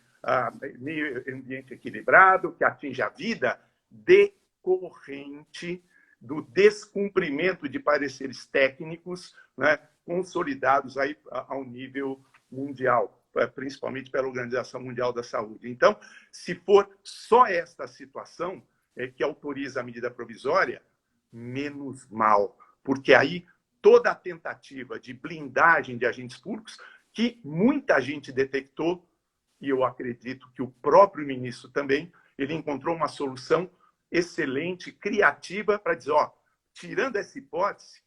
meio ambiente equilibrado, que atinge a vida, decorrente do descumprimento de pareceres técnicos, né, consolidados aí ao nível mundial, principalmente pela Organização Mundial da Saúde. Então, se for só esta situação que autoriza a medida provisória, menos mal, porque aí toda a tentativa de blindagem de agentes públicos, que muita gente detectou, e eu acredito que o próprio ministro também, ele encontrou uma solução excelente, criativa, para dizer, ó, tirando essa hipótese,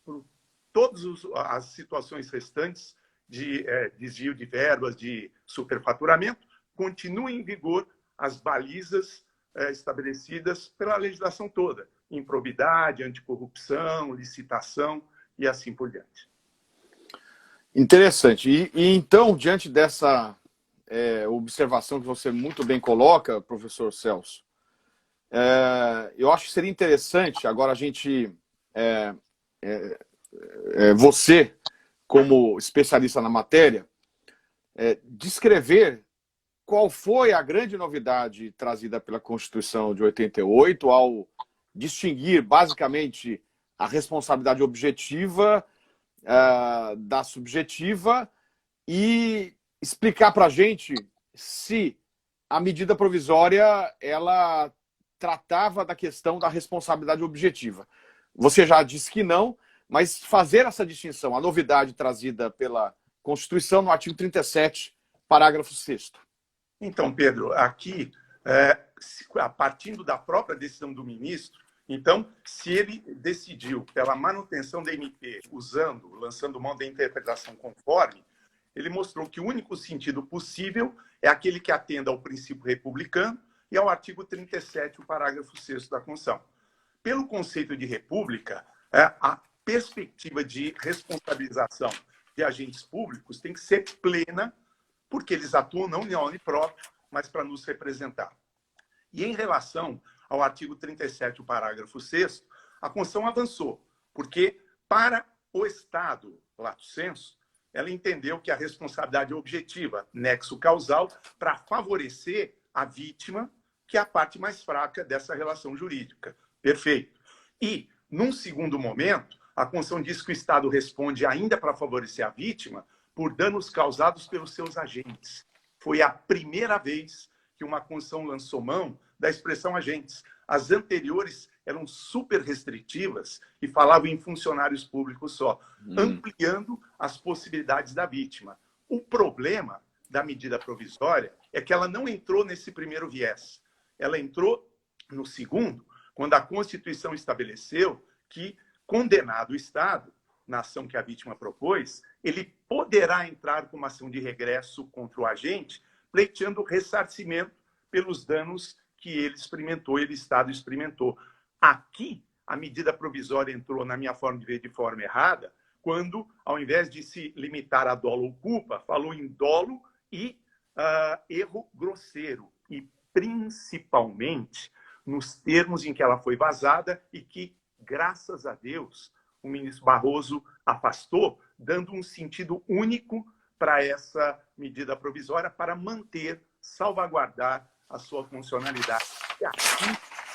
por todas as situações restantes de desvio de verbas, de superfaturamento, continuem em vigor as balizas estabelecidas pela legislação toda, improbidade, anticorrupção, licitação e assim por diante. Interessante. E então, diante dessa observação que você muito bem coloca, professor Celso, eu acho que seria interessante agora a gente, você, como especialista na matéria, descrever qual foi a grande novidade trazida pela Constituição de 88 ao distinguir, basicamente, a responsabilidade objetiva da subjetiva e explicar para a gente se a medida provisória ela tratava da questão da responsabilidade objetiva. Você já disse que não, mas fazer essa distinção, a novidade trazida pela Constituição no artigo 37, parágrafo 6º. Então, Pedro, aqui, partindo da própria decisão do ministro, então, se ele decidiu pela manutenção da MP, lançando mão da interpretação conforme, ele mostrou que o único sentido possível é aquele que atenda ao princípio republicano e ao artigo 37, o parágrafo 6º da Constituição. Pelo conceito de república, a perspectiva de responsabilização de agentes públicos tem que ser plena, porque eles atuam não em nome próprio, mas para nos representar. E em relação ao artigo 37, o parágrafo 6º, a Constituição avançou, porque para o Estado, lato sensu, ela entendeu que a responsabilidade é objetiva, nexo causal, para favorecer a vítima, que é a parte mais fraca dessa relação jurídica. Perfeito. E, num segundo momento, a Constituição diz que o Estado responde ainda para favorecer a vítima, por danos causados pelos seus agentes. Foi a primeira vez que uma Constituição lançou mão da expressão agentes. As anteriores eram super restritivas e falavam em funcionários públicos só, ampliando as possibilidades da vítima. O problema da medida provisória é que ela não entrou nesse primeiro viés. Ela entrou no segundo, quando a Constituição estabeleceu que, condenado o Estado, na ação que a vítima propôs, ele poderá entrar com uma ação de regresso contra o agente, pleiteando ressarcimento pelos danos que ele experimentou, ele, Estado, experimentou. Aqui, a medida provisória entrou, na minha forma de ver, de forma errada, quando, ao invés de se limitar a dolo ou culpa, falou em dolo e erro grosseiro. E, principalmente, nos termos em que ela foi vazada e que, graças a Deus, o ministro Barroso afastou, dando um sentido único para essa medida provisória para manter, salvaguardar a sua funcionalidade. E aqui,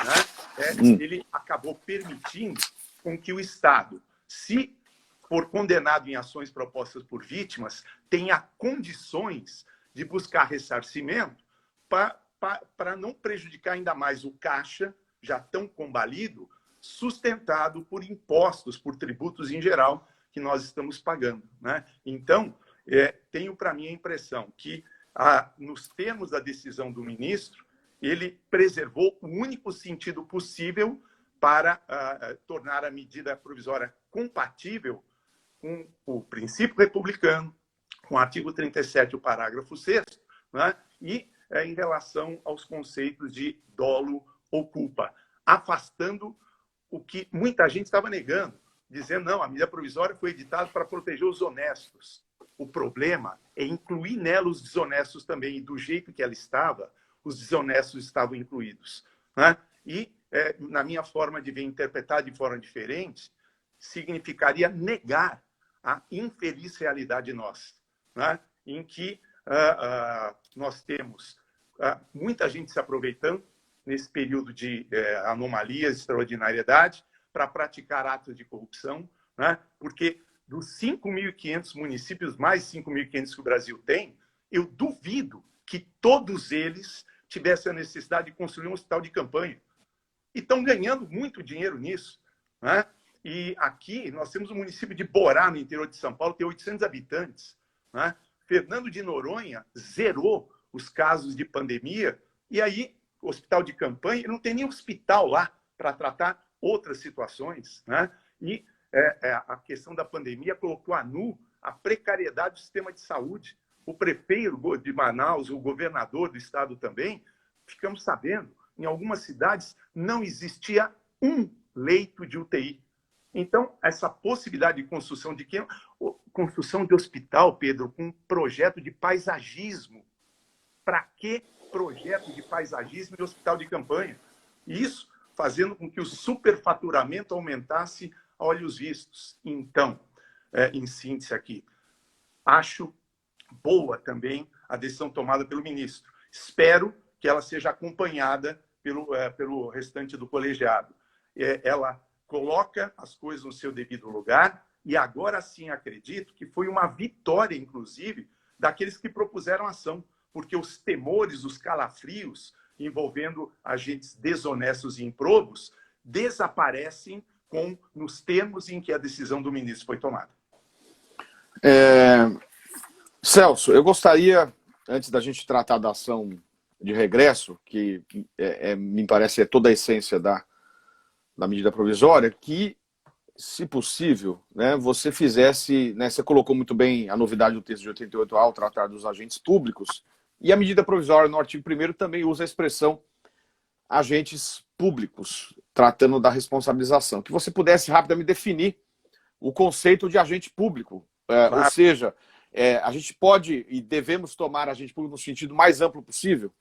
né, ele acabou permitindo com que o Estado, se for condenado em ações propostas por vítimas, tenha condições de buscar ressarcimento para não prejudicar ainda mais o caixa, já tão combalido, sustentado por impostos, por tributos em geral, que nós estamos pagando, né? Então, tenho para mim a impressão que, nos termos da decisão do ministro, ele preservou o único sentido possível para tornar a medida provisória compatível com o princípio republicano, com o artigo 37, o parágrafo 6º, né? E em relação aos conceitos de dolo ou culpa, afastando o que muita gente estava negando, dizendo, não, a medida provisória foi editada para proteger os honestos. O problema é incluir nela os desonestos também, e do jeito que ela estava, os desonestos estavam incluídos, né? E, na minha forma de ver, interpretar de forma diferente, significaria negar a infeliz realidade nossa, né? Em que nós temos muita gente se aproveitando nesse período de anomalias, extraordinariedade, para praticar atos de corrupção, né? Porque dos 5.500 municípios, mais 5.500 que o Brasil tem, eu duvido que todos eles tivessem a necessidade de construir um hospital de campanha. E estão ganhando muito dinheiro nisso, né? E aqui nós temos o município de Borá, no interior de São Paulo, tem 800 habitantes, né? Fernando de Noronha zerou os casos de pandemia, e aí o hospital de campanha não tem nem hospital lá para tratar outras situações, né? E a questão da pandemia colocou a nu a precariedade do sistema de saúde. O prefeito de Manaus, o governador do estado também, ficamos sabendo, em algumas cidades não existia um leito de UTI. Então, essa possibilidade de construção construção de hospital, Pedro, com um projeto de paisagismo. Para que projeto de paisagismo e hospital de campanha? Isso fazendo com que o superfaturamento aumentasse a olhos vistos. Então, em síntese aqui, acho boa também a decisão tomada pelo ministro. Espero que ela seja acompanhada pelo restante do colegiado. Ela coloca as coisas no seu devido lugar e agora sim acredito que foi uma vitória, inclusive, daqueles que propuseram a ação, porque os temores, os calafrios envolvendo agentes desonestos e improbos desaparecem nos termos em que a decisão do ministro foi tomada. Celso, eu gostaria, antes da gente tratar da ação de regresso, que me parece toda a essência da medida provisória, que, se possível, né, você fizesse, né, você colocou muito bem a novidade do texto de 88A ao tratar dos agentes públicos, e a medida provisória no artigo 1º também usa a expressão agentes públicos, tratando da responsabilização. Que você pudesse rapidamente definir o conceito de agente público. Claro. Ou seja, a gente pode e devemos tomar agente público no sentido mais amplo possível?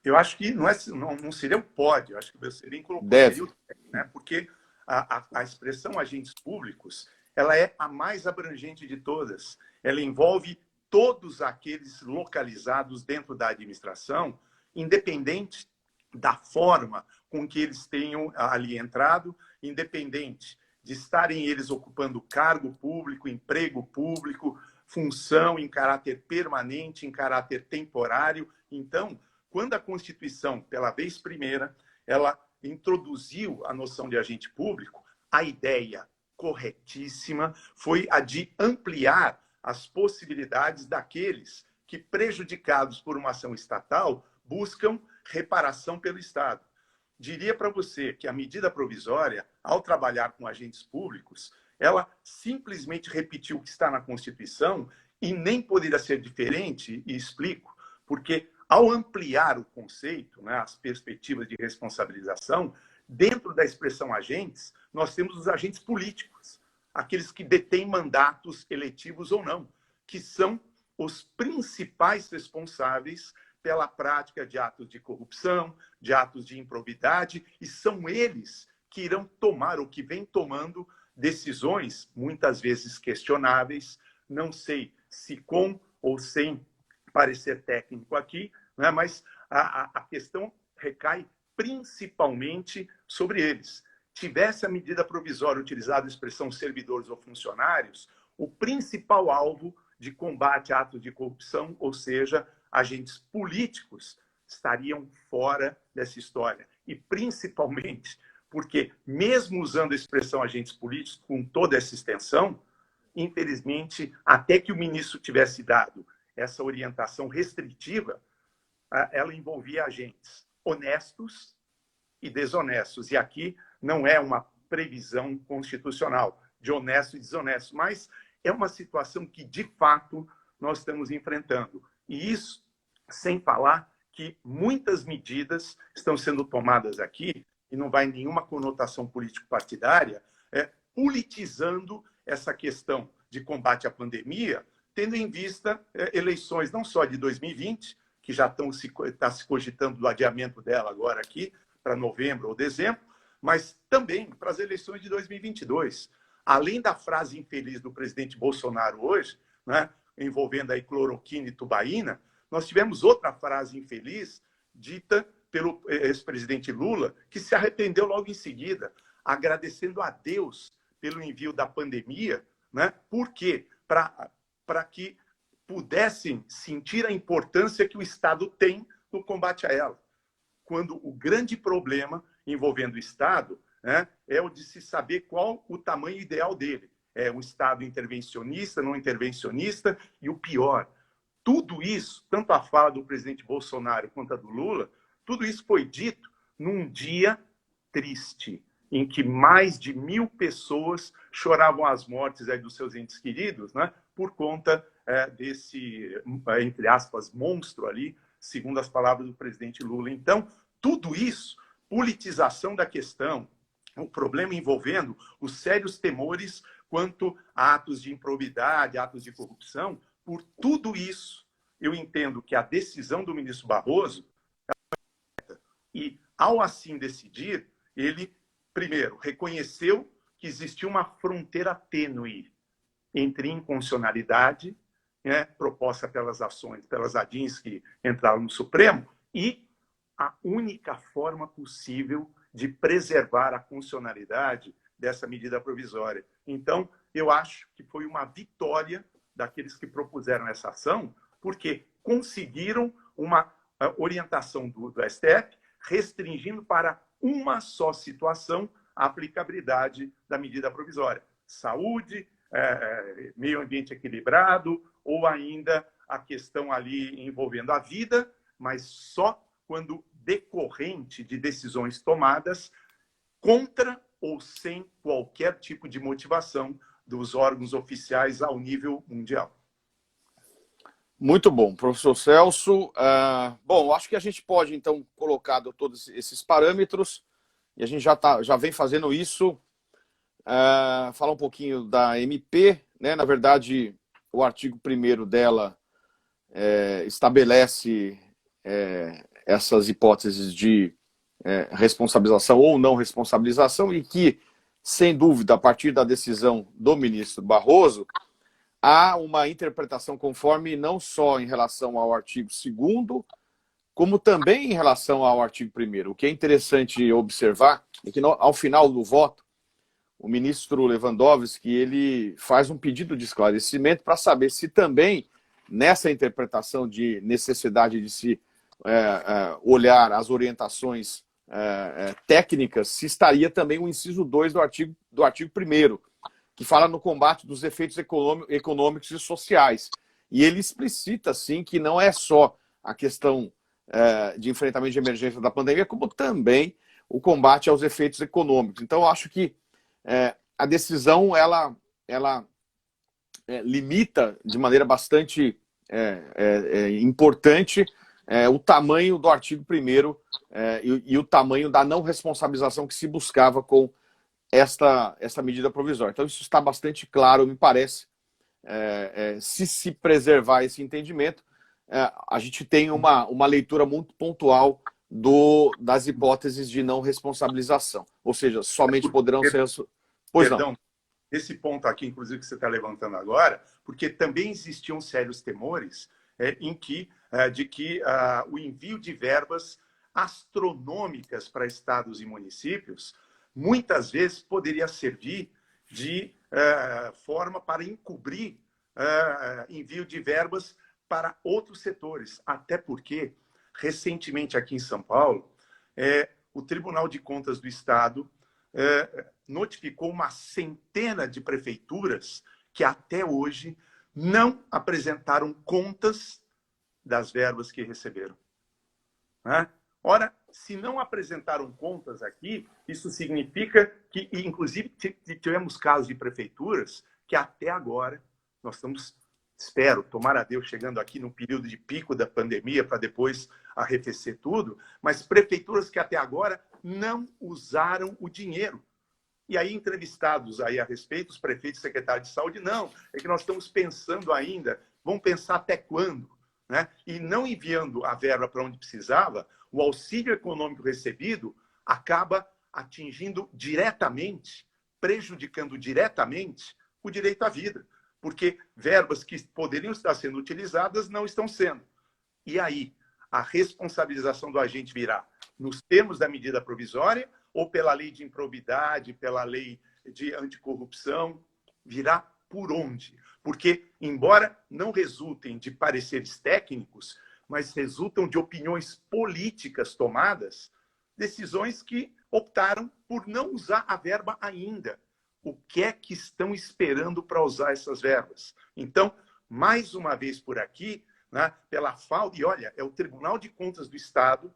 Eu acho que não seria o pode, eu acho que você bem colocou. Deve. Né? Porque a expressão agentes públicos, ela é a mais abrangente de todas. Ela envolve todos aqueles localizados dentro da administração, independente da forma com que eles tenham ali entrado, independente de estarem eles ocupando cargo público, emprego público, função em caráter permanente, em caráter temporário. Então, quando a Constituição, pela vez primeira, ela introduziu a noção de agente público, a ideia corretíssima foi a de ampliar as possibilidades daqueles que, prejudicados por uma ação estatal, buscam reparação pelo Estado. Diria para você que a medida provisória, ao trabalhar com agentes públicos, ela simplesmente repetiu o que está na Constituição e nem poderia ser diferente, e explico, porque ao ampliar o conceito, né, as perspectivas de responsabilização, dentro da expressão agentes, nós temos os agentes políticos, aqueles que detêm mandatos eletivos ou não, que são os principais responsáveis pela prática de atos de corrupção, de atos de improbidade, e são eles que irão tomar, ou que vêm tomando, decisões, muitas vezes questionáveis, não sei se com ou sem parecer técnico aqui, né, mas a questão recai principalmente sobre eles. Tivesse a medida provisória utilizado a expressão servidores ou funcionários, o principal alvo de combate a atos de corrupção, ou seja, agentes políticos, estariam fora dessa história. E principalmente porque, mesmo usando a expressão agentes políticos com toda essa extensão, infelizmente, até que o ministro tivesse dado essa orientação restritiva, ela envolvia agentes honestos e desonestos. E aqui não é uma previsão constitucional de honesto e desonesto, mas é uma situação que, de fato, nós estamos enfrentando. E isso sem falar que muitas medidas estão sendo tomadas aqui, e não vai em nenhuma conotação político-partidária, politizando essa questão de combate à pandemia, tendo em vista eleições não só de 2020, que já está se cogitando do adiamento dela agora aqui, para novembro ou dezembro, mas também para as eleições de 2022. Além da frase infeliz do presidente Bolsonaro hoje, né, envolvendo aí cloroquina e tubaína, nós tivemos outra frase infeliz dita pelo ex-presidente Lula, que se arrependeu logo em seguida, agradecendo a Deus pelo envio da pandemia, né? Por quê? Para que pudessem sentir a importância que o Estado tem no combate a ela. Quando o grande problema envolvendo o Estado, né, é o de se saber qual o tamanho ideal dele. É um Estado intervencionista, não intervencionista, e o pior, tudo isso, tanto a fala do presidente Bolsonaro quanto a do Lula, tudo isso foi dito num dia triste, em que mais de 1.000 pessoas choravam as mortes aí dos seus entes queridos, né, por conta desse, entre aspas, monstro ali, segundo as palavras do presidente Lula. Então, tudo isso, politização da questão, o problema envolvendo os sérios temores quanto a atos de improbidade, atos de corrupção, por tudo isso, eu entendo que a decisão do ministro Barroso, e ao assim decidir, ele, primeiro, reconheceu que existia uma fronteira tênue entre inconstitucionalidade, né, proposta pelas ações, pelas ADINs que entraram no Supremo, e a única forma possível de preservar a constitucionalidade dessa medida provisória. Então, eu acho que foi uma vitória daqueles que propuseram essa ação, porque conseguiram uma orientação do STF restringindo para uma só situação a aplicabilidade da medida provisória. Saúde, meio ambiente equilibrado, ou ainda a questão ali envolvendo a vida, mas só quando decorrente de decisões tomadas contra ou sem qualquer tipo de motivação dos órgãos oficiais ao nível mundial. Muito bom, professor Celso. Bom, acho que a gente pode, então, colocar todos esses parâmetros, e a gente já vem fazendo isso, falar um pouquinho da MP, né? Na verdade, o artigo 1º dela estabelece essas hipóteses de responsabilização ou não responsabilização, e que, sem dúvida, a partir da decisão do ministro Barroso, há uma interpretação conforme não só em relação ao artigo 2º, como também em relação ao artigo 1º. O que é interessante observar é que, ao final do voto, o ministro Lewandowski ele faz um pedido de esclarecimento para saber se também, nessa interpretação de necessidade de se olhar as orientações técnicas, se estaria também o inciso 2 do artigo 1º, que fala no combate dos efeitos econômicos e sociais. E ele explicita, sim, que não é só a questão de enfrentamento de emergência da pandemia, como também o combate aos efeitos econômicos. Então, eu acho que a decisão, ela limita de maneira bastante importante o tamanho do artigo 1º e o tamanho da não responsabilização que se buscava com essa medida provisória. Então, isso está bastante claro, me parece. Se preservar esse entendimento, a gente tem uma leitura muito pontual das hipóteses de não responsabilização. Ou seja, somente poderão ser... Pois não. Perdão, esse ponto aqui, inclusive, que você está levantando agora, porque também existiam sérios temores de que o envio de verbas astronômicas para estados e municípios muitas vezes poderia servir de forma para encobrir envio de verbas para outros setores. Até porque, recentemente aqui em São Paulo, o Tribunal de Contas do Estado notificou uma centena de prefeituras que até hoje não apresentaram contas das verbas que receberam. Né? Ora, se não apresentaram contas aqui, isso significa que, inclusive, tivemos casos de prefeituras que até agora nós estamos, espero, tomara a Deus, chegando aqui no período de pico da pandemia para depois arrefecer tudo, mas prefeituras que até agora não usaram o dinheiro. E aí, entrevistados aí a respeito, os prefeitos e secretários de saúde, não, é que nós estamos pensando ainda, vamos pensar até quando, né? E não enviando a verba para onde precisava, o auxílio econômico recebido acaba atingindo diretamente, prejudicando diretamente o direito à vida, porque verbas que poderiam estar sendo utilizadas não estão sendo. E aí, a responsabilização do agente virá nos termos da medida provisória ou pela lei de improbidade, pela lei de anticorrupção, virá por onde? Porque, embora não resultem de pareceres técnicos, mas resultam de opiniões políticas tomadas, decisões que optaram por não usar a verba ainda. O que é que estão esperando para usar essas verbas? Então, mais uma vez por aqui, né, pela falta, e olha, é o Tribunal de Contas do Estado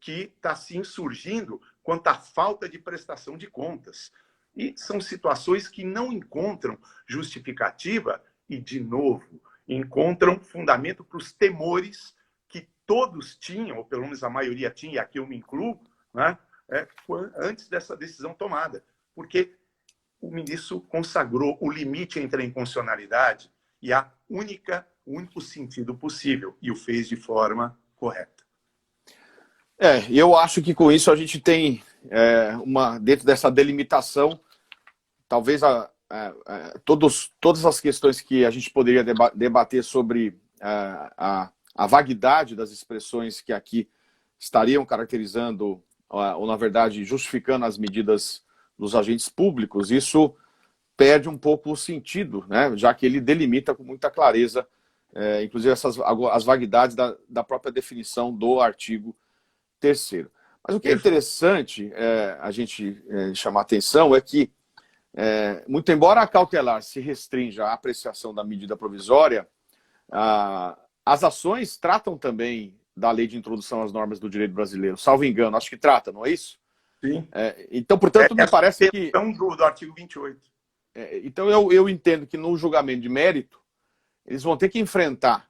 que está se insurgindo quanto à falta de prestação de contas. E são situações que não encontram justificativa e, de novo, encontram fundamento para os temores que todos tinham, ou pelo menos a maioria tinha, e aqui eu me incluo, né, antes dessa decisão tomada. Porque o ministro consagrou o limite entre a inconstitucionalidade e o único sentido possível, e o fez de forma correta. Eu acho que com isso a gente tem dentro dessa delimitação, talvez todas as questões que a gente poderia debater sobre a vaguidade das expressões que aqui estariam caracterizando, ou na verdade justificando as medidas dos agentes públicos, isso perde um pouco o sentido, né? Já que ele delimita com muita clareza, inclusive as vaguidades da própria definição do artigo 3º. Mas o que é interessante a gente chamar atenção é que, muito embora a cautelar se restrinja à apreciação da medida provisória, as ações tratam também da lei de introdução às normas do direito brasileiro, salvo engano, acho que trata, não é isso? Sim. Então, portanto, me parece que... do artigo 28. Então, eu entendo que no julgamento de mérito, eles vão ter que enfrentar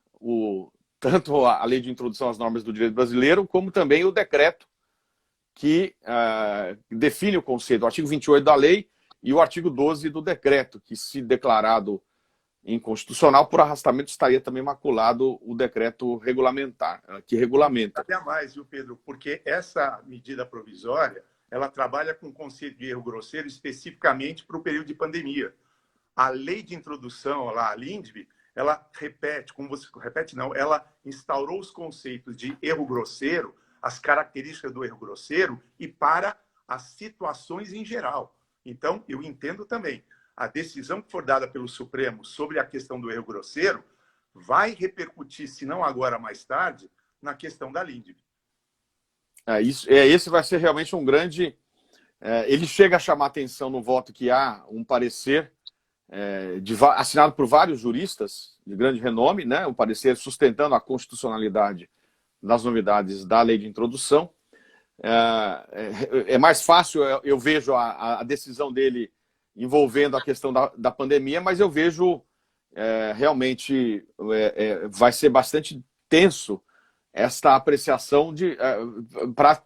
tanto a lei de introdução às normas do direito brasileiro, como também o decreto que define o conceito, o artigo 28 da lei e o artigo 12 do decreto, que, se declarado inconstitucional, por arrastamento estaria também maculado o decreto regulamentar, que regulamenta. Até mais, viu, Pedro? Porque essa medida provisória, ela trabalha com o conceito de erro grosseiro especificamente para o período de pandemia. A lei de introdução, lá, a LINDB, ela repete, como você repete, não, ela instaurou os conceitos de erro grosseiro, as características do erro grosseiro e para as situações em geral. Então, eu entendo também, a decisão que for dada pelo Supremo sobre a questão do erro grosseiro vai repercutir, se não agora, mais tarde, na questão da Lindbe. Esse vai ser realmente um grande... ele chega a chamar atenção no voto que há um parecer assinado por vários juristas de grande renome, né? Um parecer sustentando a constitucionalidade das novidades da lei de introdução. É mais fácil, eu vejo a decisão dele envolvendo a questão da pandemia, mas eu vejo realmente vai ser bastante tenso esta apreciação para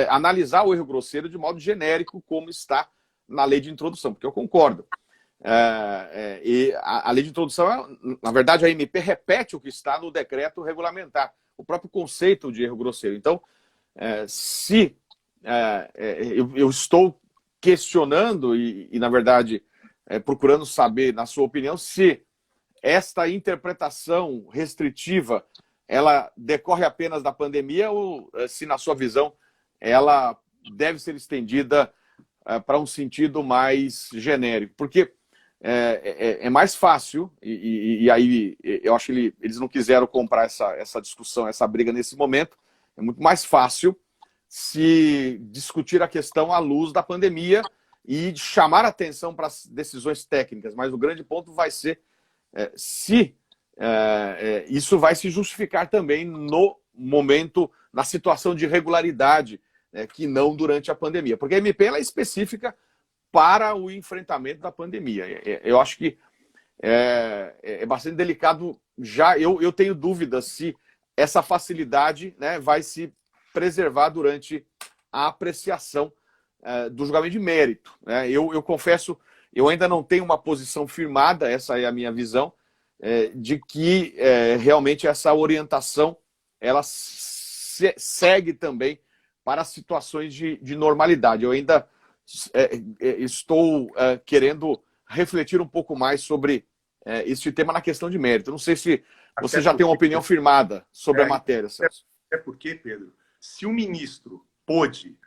analisar o erro grosseiro de modo genérico, como está na lei de introdução, porque eu concordo. E a lei de introdução, na verdade, a MP repete o que está no decreto regulamentar, o próprio conceito de erro grosseiro. Então, se eu estou questionando e na verdade, procurando saber, na sua opinião, se esta interpretação restritiva ela decorre apenas da pandemia ou se, na sua visão, ela deve ser estendida para um sentido mais genérico. Porque é mais fácil, e aí eu acho que eles não quiseram comprar essa discussão, essa briga nesse momento, é muito mais fácil se discutir a questão à luz da pandemia e chamar atenção para as decisões técnicas. Mas o grande ponto vai ser se isso vai se justificar também no momento, na situação de irregularidade, que não durante a pandemia. Porque a MP ela é específica para o enfrentamento da pandemia. Eu acho que é bastante delicado. Já eu tenho dúvidas se essa facilidade, né, vai se preservar durante a apreciação do julgamento de mérito. Né? Eu confesso, eu ainda não tenho uma posição firmada, essa é a minha visão, de que realmente essa orientação ela segue também para situações de normalidade. Eu ainda estou querendo refletir um pouco mais sobre este tema na questão de mérito. Não sei se você já tem uma opinião firmada sobre a matéria, Celso. É porque, Pedro, se o ministro pôde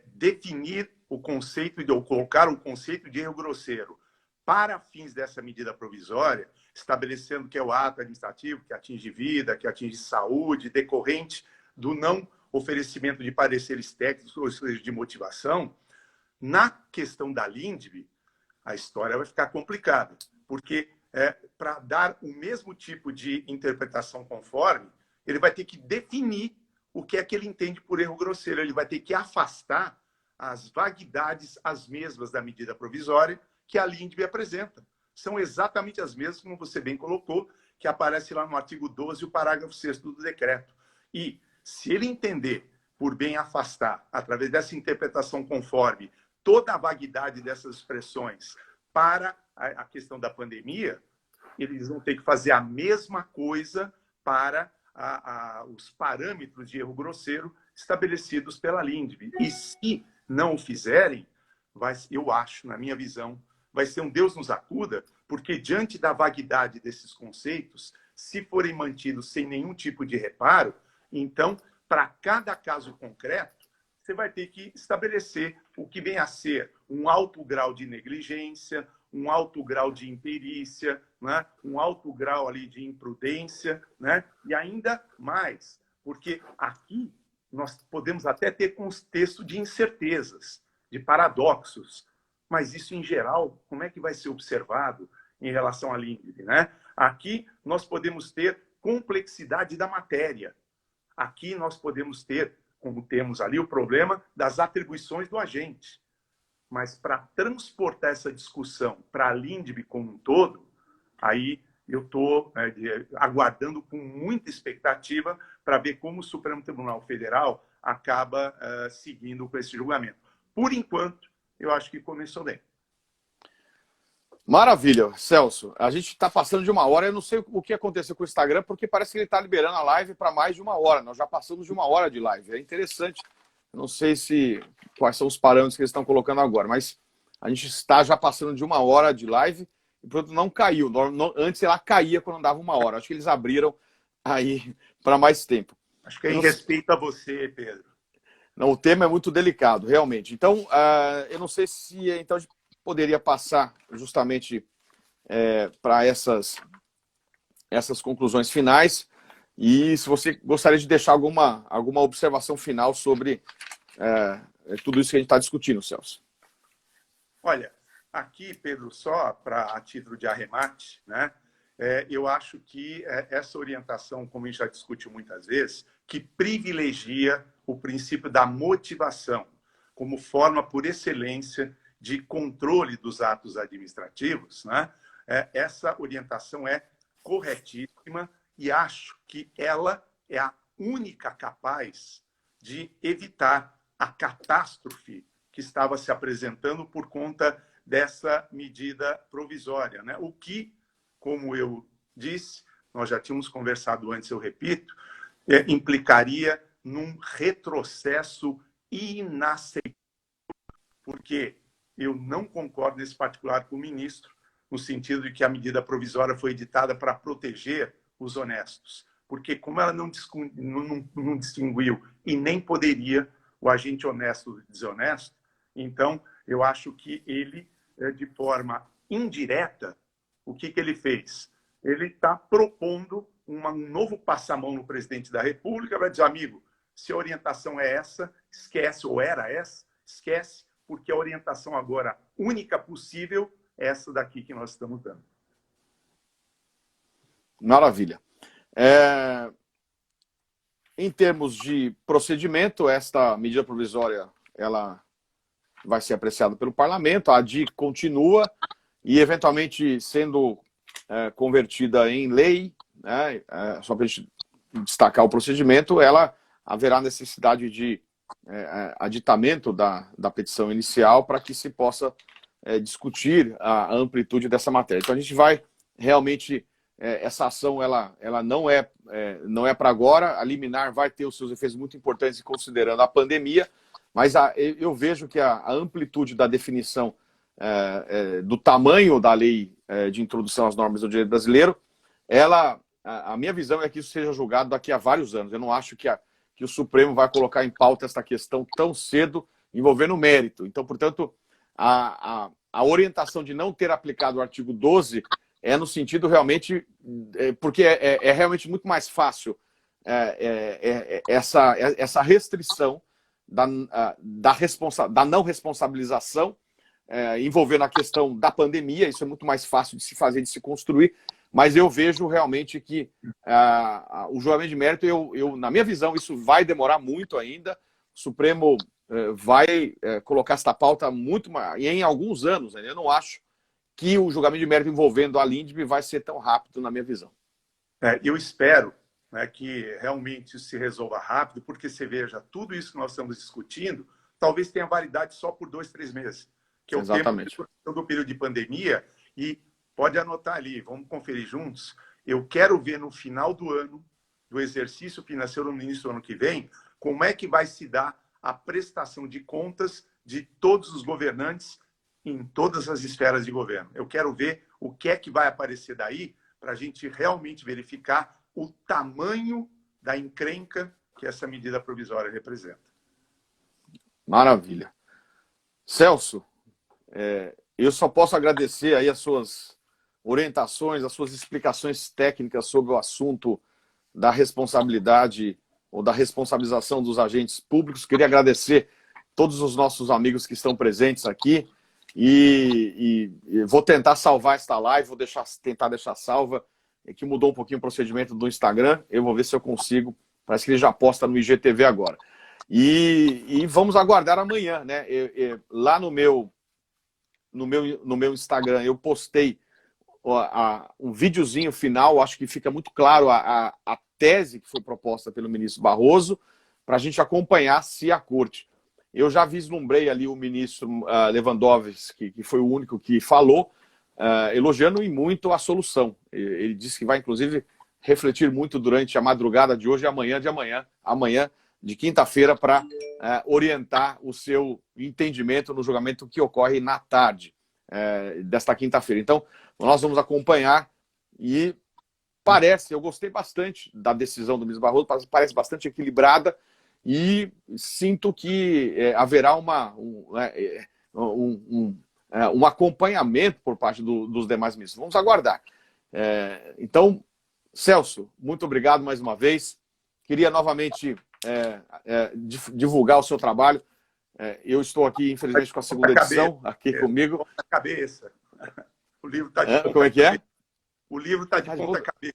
definir o conceito ou colocar o conceito de erro grosseiro para fins dessa medida provisória, estabelecendo que é o ato administrativo que atinge vida, que atinge saúde, decorrente do não oferecimento de pareceres técnicos ou seja, de motivação, na questão da Lindbe, a história vai ficar complicada, porque para dar o mesmo tipo de interpretação conforme, ele vai ter que definir o que é que ele entende por erro grosseiro, ele vai ter que afastar as vaguidades, as mesmas da medida provisória que a Lindbe apresenta. São exatamente as mesmas, como você bem colocou, que aparece lá no artigo 12, o parágrafo 6º do decreto. E se ele entender por bem afastar, através dessa interpretação conforme, toda a vaguidade dessas expressões para a questão da pandemia, eles vão ter que fazer a mesma coisa para os parâmetros de erro grosseiro estabelecidos pela Lindbe. E se não o fizerem, eu acho, na minha visão, vai ser um Deus nos acuda, porque diante da vaguidade desses conceitos, se forem mantidos sem nenhum tipo de reparo, então, para cada caso concreto, você vai ter que estabelecer o que vem a ser um alto grau de negligência, um alto grau de imperícia, né? Um alto grau ali de imprudência, né? E ainda mais, porque aqui nós podemos até ter contexto de incertezas, de paradoxos, mas isso, em geral, como é que vai ser observado em relação à Lindbe, né? Aqui nós podemos ter complexidade da matéria. Aqui nós podemos ter, como temos ali, o problema das atribuições do agente. Mas para transportar essa discussão para a Lindbe como um todo, aí eu estou aguardando com muita expectativa para ver como o Supremo Tribunal Federal acaba seguindo com esse julgamento. Por enquanto, eu acho que começou bem. Maravilha, Celso. A gente está passando de 1 hora. Eu não sei o que aconteceu com o Instagram, porque parece que ele está liberando a live para mais de 1 hora. Nós já passamos de 1 hora de live. É interessante. Eu não sei quais são os parâmetros que eles estão colocando agora, mas a gente está já passando de 1 hora de live e, portanto, não caiu. Antes ela caía quando dava 1 hora. Acho que eles abriram aí para mais tempo. Acho que é em respeito a você, Pedro. Não, o tema é muito delicado, realmente. Então, eu não sei se então, poderia passar justamente para essas conclusões finais. E se você gostaria de deixar alguma observação final sobre tudo isso que a gente está discutindo, Celso. Olha, aqui, Pedro, só a título de arremate, né? Eu acho que essa orientação, como a gente já discutiu muitas vezes, que privilegia o princípio da motivação como forma por excelência de controle dos atos administrativos, né? Essa orientação é corretíssima e acho que ela é a única capaz de evitar a catástrofe que estava se apresentando por conta dessa medida provisória, né? O que, como eu disse, nós já tínhamos conversado antes, eu repito, implicaria num retrocesso inaceitável, porque eu não concordo nesse particular com o ministro, no sentido de que a medida provisória foi editada para proteger os honestos, porque como ela não distinguiu e nem poderia o agente honesto do desonesto, então eu acho que ele, de forma indireta, o que ele fez? Ele está propondo um novo passamão no presidente da República, vai dizer, amigo, se a orientação é essa, esquece, ou era essa, esquece, porque a orientação agora única possível é essa daqui que nós estamos dando. Maravilha. Em termos de procedimento, esta medida provisória ela vai ser apreciada pelo parlamento, a ADI continua e, eventualmente, sendo convertida em lei, né, só para a gente destacar o procedimento, ela haverá necessidade de aditamento da petição inicial para que se possa discutir a amplitude dessa matéria. Então, a gente vai realmente... essa ação ela não é para agora, a liminar vai ter os seus efeitos muito importantes considerando a pandemia, mas eu vejo que a amplitude da definição do tamanho da lei de introdução às normas do direito brasileiro, a minha visão é que isso seja julgado daqui a vários anos. Eu não acho que o Supremo vai colocar em pauta esta questão tão cedo, envolvendo mérito. Então, portanto, a orientação de não ter aplicado o artigo 12 é no sentido realmente, porque é realmente muito mais fácil essa restrição da não responsabilização envolvendo a questão da pandemia. Isso é muito mais fácil de se fazer, de se construir, mas eu vejo realmente que o julgamento de mérito, na minha visão, isso vai demorar muito ainda. O Supremo vai colocar esta pauta muito mais, em alguns anos. Eu não acho que o julgamento de mérito envolvendo a Lindbe vai ser tão rápido, na minha visão. Eu espero, né, que realmente isso se resolva rápido, porque você veja, tudo isso que nós estamos discutindo, talvez tenha validade só por 2, 3 meses, que é o tempo do período de pandemia, e pode anotar ali, vamos conferir juntos, eu quero ver no final do ano, do exercício financeiro no início do ano que vem, como é que vai se dar a prestação de contas de todos os governantes em todas as esferas de governo. Eu quero ver o que é que vai aparecer daí para a gente realmente verificar o tamanho da encrenca que essa medida provisória representa. Maravilha. Celso, eu só posso agradecer aí as suas orientações, as suas explicações técnicas sobre o assunto da responsabilidade ou da responsabilização dos agentes públicos. Queria agradecer todos os nossos amigos que estão presentes aqui. E vou tentar salvar esta live, vou tentar deixar salva, que mudou um pouquinho o procedimento do Instagram. Eu vou ver se eu consigo. Parece que ele já posta no IGTV agora. E vamos aguardar amanhã, né? Lá no meu Instagram eu postei um videozinho final. Acho que fica muito claro a tese que foi proposta pelo ministro Barroso, para a gente acompanhar se a corte... Eu já vislumbrei ali o ministro Lewandowski, que foi o único que falou, elogiando em muito a solução. Ele disse que vai, inclusive, refletir muito durante a madrugada de hoje e amanhã de quinta-feira, para orientar o seu entendimento no julgamento que ocorre na tarde desta quinta-feira. Então, nós vamos acompanhar e eu gostei bastante da decisão do ministro Barroso, parece bastante equilibrada, e sinto que haverá um acompanhamento por parte dos demais ministros. Vamos aguardar. Então, Celso, muito obrigado mais uma vez. Queria novamente divulgar o seu trabalho. Eu estou aqui, infelizmente, com a segunda edição aqui comigo. Ponta cabeça. O livro está de ponta Como é que é? O livro está de ponta cabeça.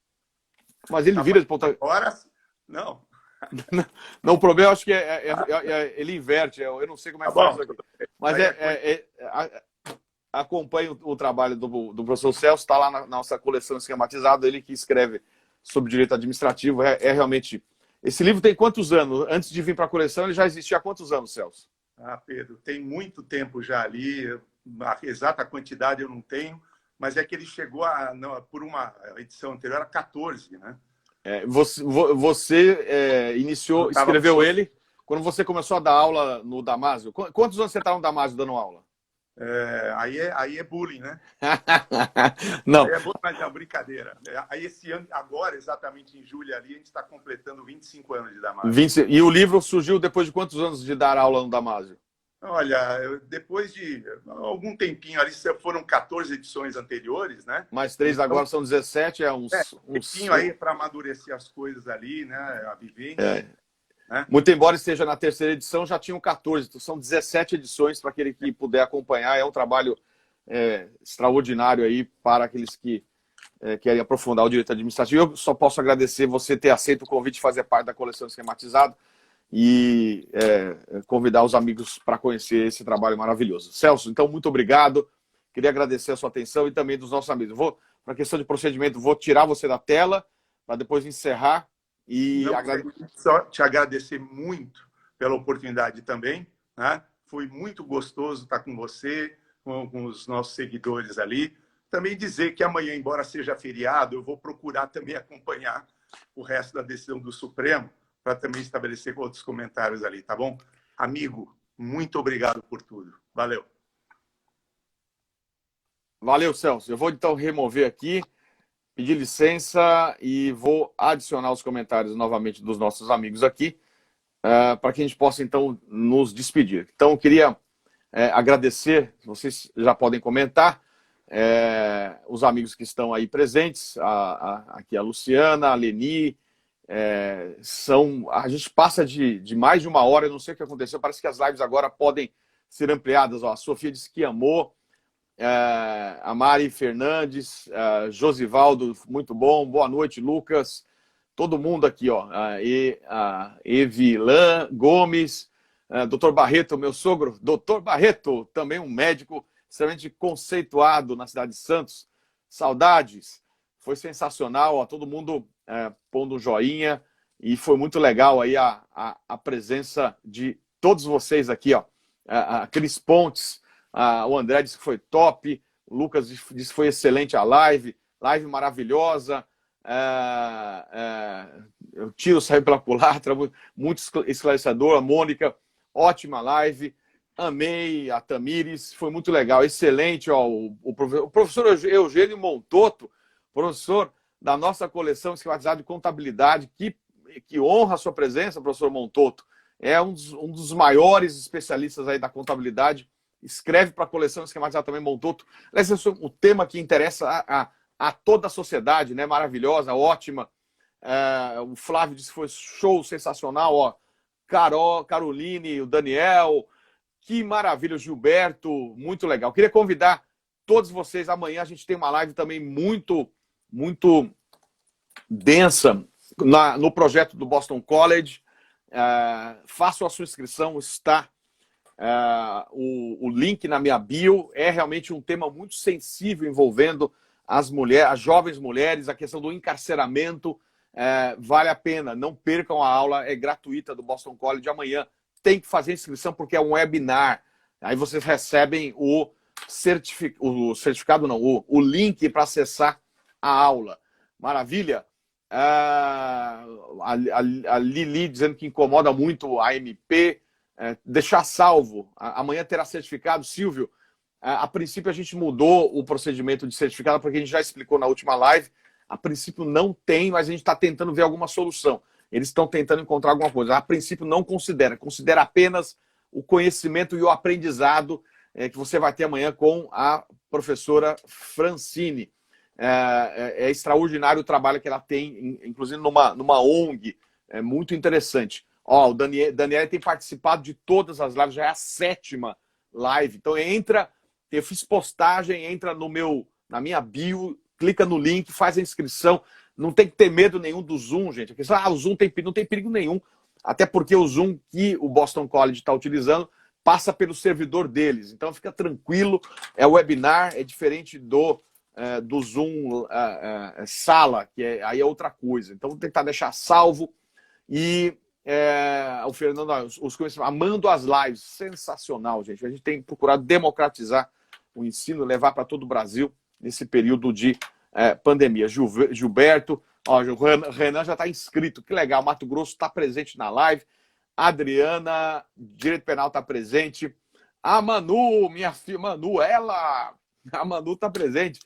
Mas ele vira de ponta cabeça. Agora, não. Não, o problema acho que ele inverte. Eu não sei como é que faz isso aqui. Mas acompanho o trabalho do professor Celso, está lá na nossa coleção esquematizada, ele que escreve sobre direito administrativo. Realmente... Esse livro tem quantos anos? Antes de vir para a coleção, ele já existia há quantos anos, Celso? Pedro, tem muito tempo já ali. A exata quantidade eu não tenho, mas é que ele chegou por uma edição anterior a 14, né? Você escreveu ele quando você começou a dar aula no Damásio. Quantos anos você está no Damásio dando aula? Aí é bullying, né? Não. Aí é bullying, mas é brincadeira. Aí esse ano, agora, exatamente em julho ali, a gente está completando 25 anos de Damásio. E o livro surgiu depois de quantos anos de dar aula no Damásio? Olha, depois de algum tempinho ali, foram 14 edições anteriores, né? Mais 3 então, agora são 17, um tempinho aí para amadurecer as coisas ali, né? A vivência. Muito embora esteja na terceira edição, já tinham 14, então são 17 edições para aquele que puder acompanhar. É um trabalho extraordinário aí para aqueles que querem aprofundar o direito administrativo. Eu só posso agradecer você ter aceito o convite de fazer parte da coleção esquematizada e convidar os amigos para conhecer esse trabalho maravilhoso. Celso, então, muito obrigado. Queria agradecer a sua atenção e também dos nossos amigos. Para a questão de procedimento, vou tirar você da tela para depois encerrar. Só te agradecer muito pela oportunidade também, né? Foi muito gostoso estar com você, com os nossos seguidores ali. Também dizer que amanhã, embora seja feriado, eu vou procurar também acompanhar o resto da decisão do Supremo para também estabelecer outros comentários ali, tá bom? Amigo, muito obrigado por tudo. Valeu. Valeu, Celso. Eu vou então remover aqui, pedir licença e vou adicionar os comentários novamente dos nossos amigos aqui, para que a gente possa, então, nos despedir. Então, eu queria agradecer, vocês já podem comentar, os amigos que estão aí presentes, aqui a Luciana, a Leni, a gente passa de mais de 1 hora, eu não sei o que aconteceu, parece que as lives agora podem ser ampliadas. A Sofia disse que amou, a Mari Fernandes, Josivaldo, muito bom, boa noite, Lucas, todo mundo aqui, ó, a Evilan Gomes, Dr. Barreto, meu sogro, Dr. Barreto, também um médico extremamente conceituado na cidade de Santos, saudades, foi sensacional, ó, todo mundo pondo um joinha, e foi muito legal aí a presença de todos vocês aqui, ó, a Cris Pontes, o André disse que foi top, o Lucas disse que foi excelente a live maravilhosa, o tiro saiu pela culatra, muito esclarecedor, a Mônica, ótima live, amei a Tamires, foi muito legal, excelente, ó, o professor Eugênio Montoto, professor da nossa coleção esquematizada de contabilidade, que honra a sua presença, professor Montoto, é um dos maiores especialistas aí da contabilidade, escreve para a coleção esquematizada também, Montoto. Esse é o tema que interessa a toda a sociedade, né? Maravilhosa, ótima. O Flávio disse que foi show, sensacional. Ó. Caroline, o Daniel, que maravilha, o Gilberto, muito legal. Queria convidar todos vocês, amanhã a gente tem uma live também muito densa no projeto do Boston College. Façam a sua inscrição, está o link na minha bio. É realmente um tema muito sensível envolvendo as jovens mulheres, a questão do encarceramento. Vale a pena, não percam a aula, é gratuita do Boston College amanhã. Tem que fazer inscrição porque é um webinar. Aí vocês recebem o certificado, não, o link para acessar a aula. Maravilha? A Lili dizendo que incomoda muito a MP. Deixar salvo. Amanhã terá certificado. Silvio, a princípio a gente mudou o procedimento de certificado porque a gente já explicou na última live. A princípio não tem, mas a gente está tentando ver alguma solução. Eles estão tentando encontrar alguma coisa. A princípio não considera apenas o conhecimento e o aprendizado que você vai ter amanhã com a professora Francine. É extraordinário o trabalho que ela tem, inclusive numa ONG, é muito interessante. Ó, o Daniel tem participado de todas as lives, já é a 7ª live. Então entra, eu fiz postagem, entra na minha bio, clica no link, faz a inscrição. Não tem que ter medo nenhum do Zoom, gente. O Zoom não tem perigo nenhum. Até porque o Zoom que o Boston College está utilizando passa pelo servidor deles. Então fica tranquilo, é webinar, é diferente do Zoom sala, que aí é outra coisa. Então vou tentar deixar salvo. E o Fernando, os conhecimentos, amando as lives, sensacional, gente. A gente tem procurado democratizar o ensino, levar para todo o Brasil nesse período de pandemia. Gilberto, ó, o Renan já está inscrito, que legal. Mato Grosso está presente na live. Adriana, Direito Penal está presente. A Manu, minha filha, a Manu está presente.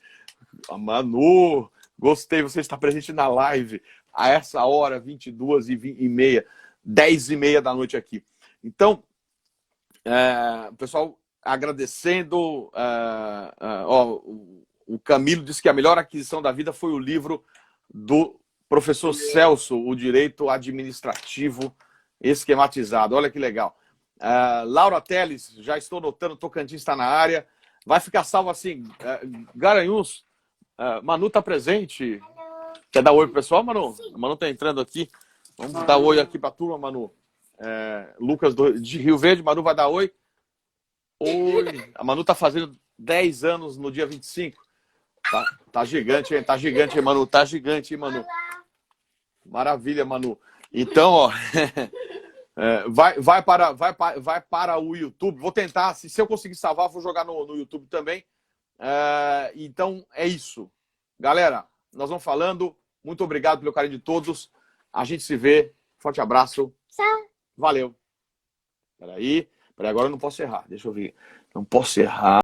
A Manu, gostei, você está presente na live a essa hora, 22h30, 10h30 da noite aqui. Então, pessoal, agradecendo, o Camilo disse que a melhor aquisição da vida foi o livro do professor Celso, o Direito Administrativo Esquematizado. Olha que legal. Laura Teles, já estou notando, Tocantins está na área. Vai ficar salvo assim, Garanhuns, Manu está presente. Quer dar oi pro pessoal, Manu? A Manu está entrando aqui. Vamos dar oi aqui para a turma, Manu. Lucas de Rio Verde, Manu vai dar oi. Oi. A Manu está fazendo 10 anos no dia 25. Tá gigante, hein? Tá gigante, hein, Manu? Tá gigante, hein, Manu? Maravilha, Manu. Então, ó, vai para o YouTube. Vou tentar, se eu conseguir salvar, vou jogar no YouTube também. Então, é isso. Galera, nós vamos falando. Muito obrigado pelo carinho de todos. A gente se vê. Forte abraço. Tchau. Valeu. Peraí, agora eu não posso errar. Deixa eu ver. Não posso errar.